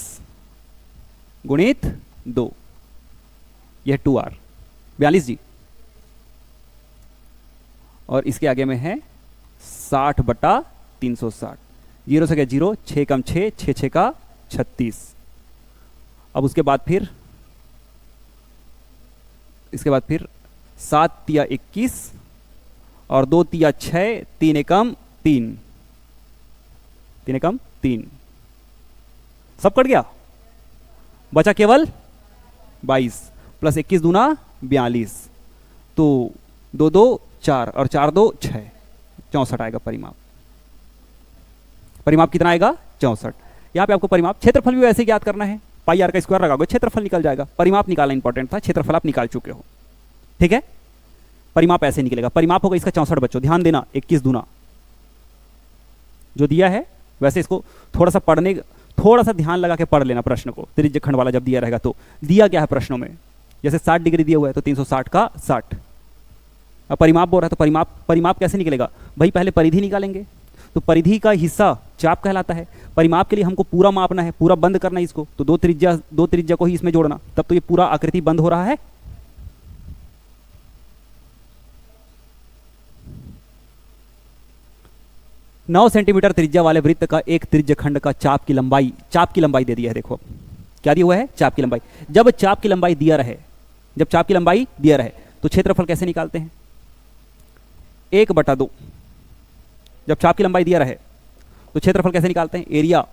गुणित 2, यह 2r 42 जी। और इसके आगे में है 60/360। 0 से गया 0, 6 कम 6, 6 6 का 36। अब उसके बाद फिर इसके बाद फिर 7 तिया 21 और 2 तिया 6, 3 एकम 3, 3 एकम 3। सब कट गया, बचा केवल 22 प्लस 21 दूना 42। तो 2 2 4 और 4 2 6, 64 आएगा परिमाप। परिमाप कितना आएगा? 64। यहां पे आपको परिमाप, क्षेत्रफल भी वैसे ज्ञात करना है। पाई आर का स्क्वायर लगाओगे क्षेत्रफल निकल जाएगा। परिमाप निकालना इंपॉर्टेंट था, क्षेत्रफल आप निकाल चुके हो, ठीक है। परिमाप ऐसे निकलेगा। परिमाप होगा इसका 64 बच्चों, ध्यान देना 21 दूना जो दिया है, वैसे इसको थोड़ा सा पढ़ने, थोड़ा सा ध्यान लगा के पढ़ लेना प्रश्न को। त्रिज्यखंड वाला जब दिया रहेगा तो दिया क्या है प्रश्नों में, जैसे 60 डिग्री दिया हुआ है तो 360 का 60। अब परिमाप बोल रहा है तो परिमाप कैसे निकलेगा भाई? पहले परिधि निकालेंगे, तो परिधि का हिस्सा चाप कहलाता है। परिमाप के लिए हमको पूरा मापना है, पूरा बंद करना है इसको, तो दो त्रिज्या को ही इसमें जोड़ना, तब तो ये पूरा आकृति बंद हो रहा है। नौ सेंटीमीटर त्रिज्या वाले वृत्त का एक त्रिज्यखंड का चाप की लंबाई दे दिया है। देखो क्या दिया हुआ है? चाप की लंबाई। जब चाप की लंबाई दिया रहे तो क्षेत्रफल कैसे निकालते हैं? 1/2। जब चाप की लंबाई दिया रहे तो क्षेत्रफल कैसे निकालते हैं? एरिया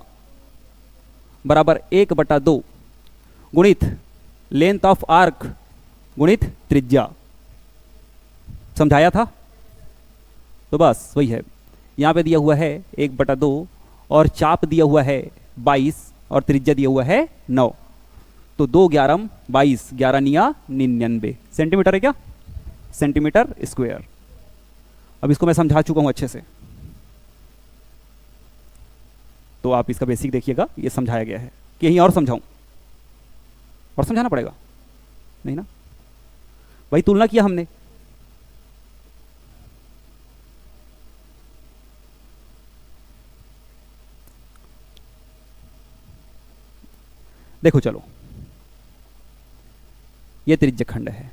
बराबर 1/2 गुणित लेंथ ऑफ आर्क गुणित त्रिज्या। समझाया था? तो बस वही है। यहाँ पे दिया हुआ है 1/2 और चाप दिया हुआ है 22 और त्रिज्या दिया हुआ है 9। तो 2 11 22, 11 निया 99 सेंटीमीटर है क्या? Centimetre square. अब इसको मैं समझा चुका हूँ अच्छे से, तो आप इसका बेसिक देखिएगा, ये समझाया गया है कि यहीं और समझाऊं? और समझाना पड़ेगा नहीं ना? वही तुलना किया हमने। देखो चलो, ये त्रिज्य खंड है।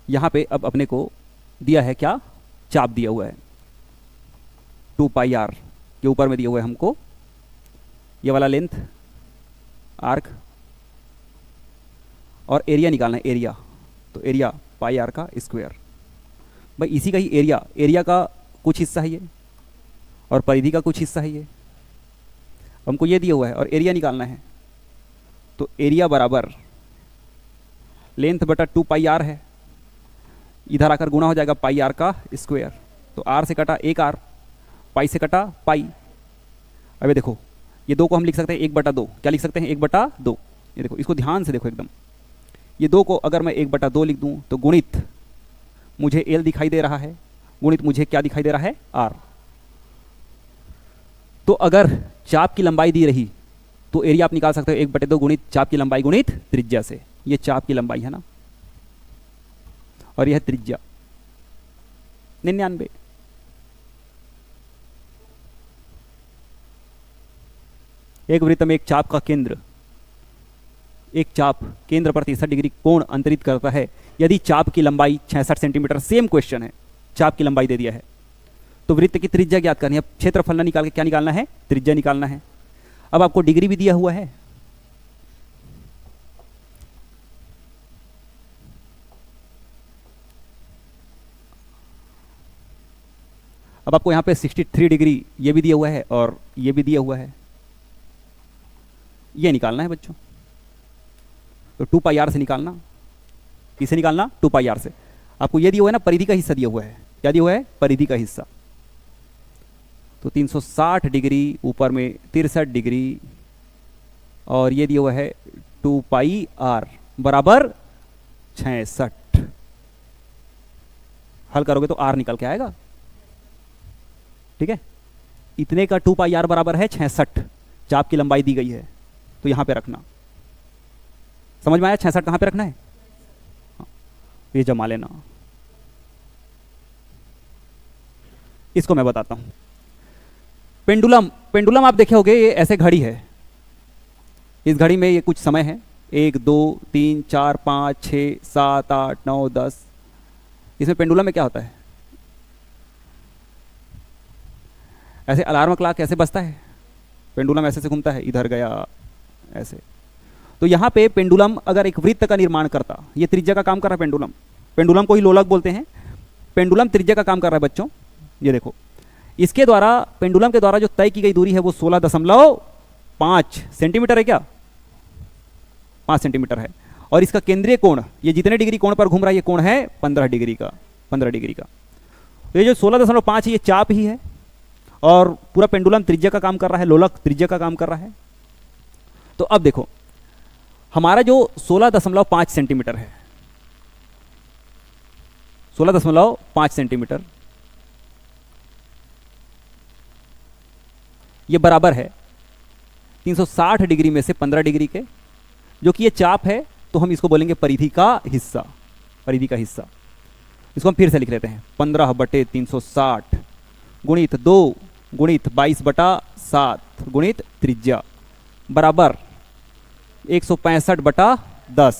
यहां पे अब अपने को दिया है क्या? चाप दिया हुआ है 2πr के ऊपर में दिया हुआ है हमको ये वाला लेंथ आर्क, और एरिया निकालना है एरिया। तो एरिया πr का स्क्वायर। भाई इसी का ही एरिया का कुछ हिस्सा है ये और परिधि का कुछ हिस्सा है ये। हमको ये दिया हुआ है और एरिया निकालना है, तो एरिया बराबर लेंथ बटा 2πr है, इधर आकर गुणा हो जाएगा πr का स्क्वायर। तो r से कटा 1r, पाई से कटा पाई। अबे देखो ये 2 को हम लिख सकते हैं 1/2। क्या लिख सकते हैं? 1/2। ये देखो, इसको ध्यान से देखो एकदम। ये 2 को अगर मैं 1/2 लिख दूं तो गुणित मुझे l दिखाई दे रहा है, गुणित मुझे क्या दिखाई दे रहा है? r। तो अगर चाप की लंबाई दी रही तो एरिया आप निकाल सकते हो 1/2 गुणित चाप की लंबाई गुणित त्रिज्या से। ये चाप की लंबाई है ना, और यह त्रिज्या 99। एक वृत्त में एक चाप का केंद्र, एक चाप केंद्र पर 63 डिग्री कोण अंतरित करता है यदि चाप की लंबाई 66 सेंटीमीटर। सेम क्वेश्चन है, चाप की लंबाई दे दिया है तो वृत्त की त्रिज्या ज्ञात करनी है। क्षेत्रफल ना निकाल के क्या निकालना है? त्रिज्या निकालना है। अब आपको डिग्री भी दिया हुआ है, अब आपको यहां पे 63 डिग्री ये भी दिया हुआ है और ये भी दिया हुआ है, ये निकालना है बच्चों। तो 2πr से निकालना। किसे निकालना? 2πr से। आपको ये दिया हुआ है ना, परिधि का हिस्सा दिया हुआ है। क्या दिया हुआ है? परिधि का हिस्सा। तो 360 डिग्री ऊपर में 63 डिग्री और ये दिया हुआ है 2πr बराबर 66। हल करोगे तो r निकल के आएगा। ठीक है, इतने का 2πr बराबर है 66। चाप की लंबाई दी गई है तो यहां पे रखना। समझ में आया? 66 कहां पे रखना है? हाँ, ये जमा लेना। इसको मैं बताता हूं। पेंडुलम आप देखे होगे, ये ऐसे घड़ी है। इस घड़ी में ये कुछ समय है, 1 2 3 4 5 6 7 8 9 10। इसमें पेंडुलम में क्या होता है? ऐसे अलार्म क्लॉक ऐसे बजता है, पेंडुलम ऐसे से घूमता है, इधर गया ऐसे। तो यहां पे पेंडुलम अगर एक वृत्त का निर्माण करता, ये त्रिज्या का काम कर रहा है पेंडुलम। पेंडुलम को ही लोलक बोलते हैं। पेंडुलम त्रिज्या का काम कर रहा है बच्चों। ये देखो, इसके द्वारा, पेंडुलम के द्वारा जो तय की गई दूरी है वो 16.5 सेंटीमीटर है। क्या 5 सेंटीमीटर है। और इसका केंद्रीय कोण, ये जितने डिग्री कोण पर घूम रहा है, ये कोण है 15 डिग्री का। 15 डिग्री का। तो ये जो 16.5 है ये चाप ही है और पूरा पेंडुलम त्रिज्या का काम कर रहा है, लोलक त्रिज्या का काम कर रहा है। तो अब देखो, हमारा जो 16.5 सेंटीमीटर है, 16.5 सेंटीमीटर, ये बराबर है 360 डिग्री में से 15 डिग्री के, जो कि ये चाप है। तो हम इसको बोलेंगे परिधि का हिस्सा। परिधि का हिस्सा इसको हम फिर से लिख लेते हैं। 15/360 गुणित 2 गुणित 22/7 गुणित त्रिज्या बराबर 165/10।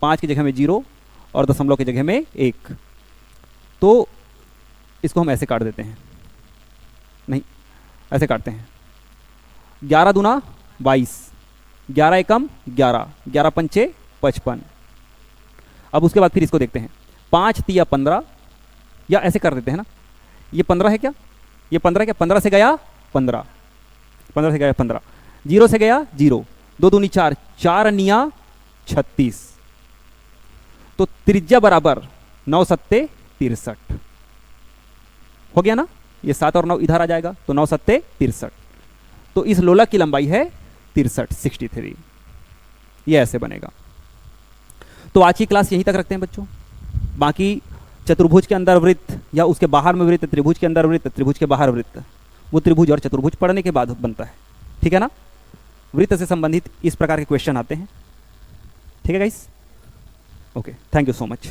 5 की जगह में 0 और दशमलव की जगह में 1। तो इसको हम ऐसे काट देते हैं, नहीं ऐसे काटते हैं। 11 दूना 22, 11 एकम 11, 11 पंचे 55। अब उसके बाद फिर इसको देखते हैं। 5 तिया 15, या ऐसे कर देते हैं ना, ये 15 है क्या? ये 15 क्या? 15 से गया 15, 15 से गया 15, 0 से गया 0, दो दूनी 4, 4 अन्निया 36, तो त्रिज्या बराबर 9 सत्ते 63 हो गया ना। ये 7 और 9 इधर आ जाएगा, तो 9 सत्ते 63, तो इस लोलक की लंबाई है 63 ये ऐसे बनेगा। तो आज की क्लास यहीं तक रखते हैं बच्चों। बाकी चतुर्भुज के अंदर वृत्त या उसके बाहर में वृत्त, त्रिभुज के अंदर वृत्त, त्रिभुज के बाहर वृत्त, वो त्रिभुज और चतुर्भुज पढ़ने के बाद बनता है, ठीक है ना। वृत्त से संबंधित इस प्रकार के क्वेश्चन आते हैं, ठीक है guys. Okay, thank you so much.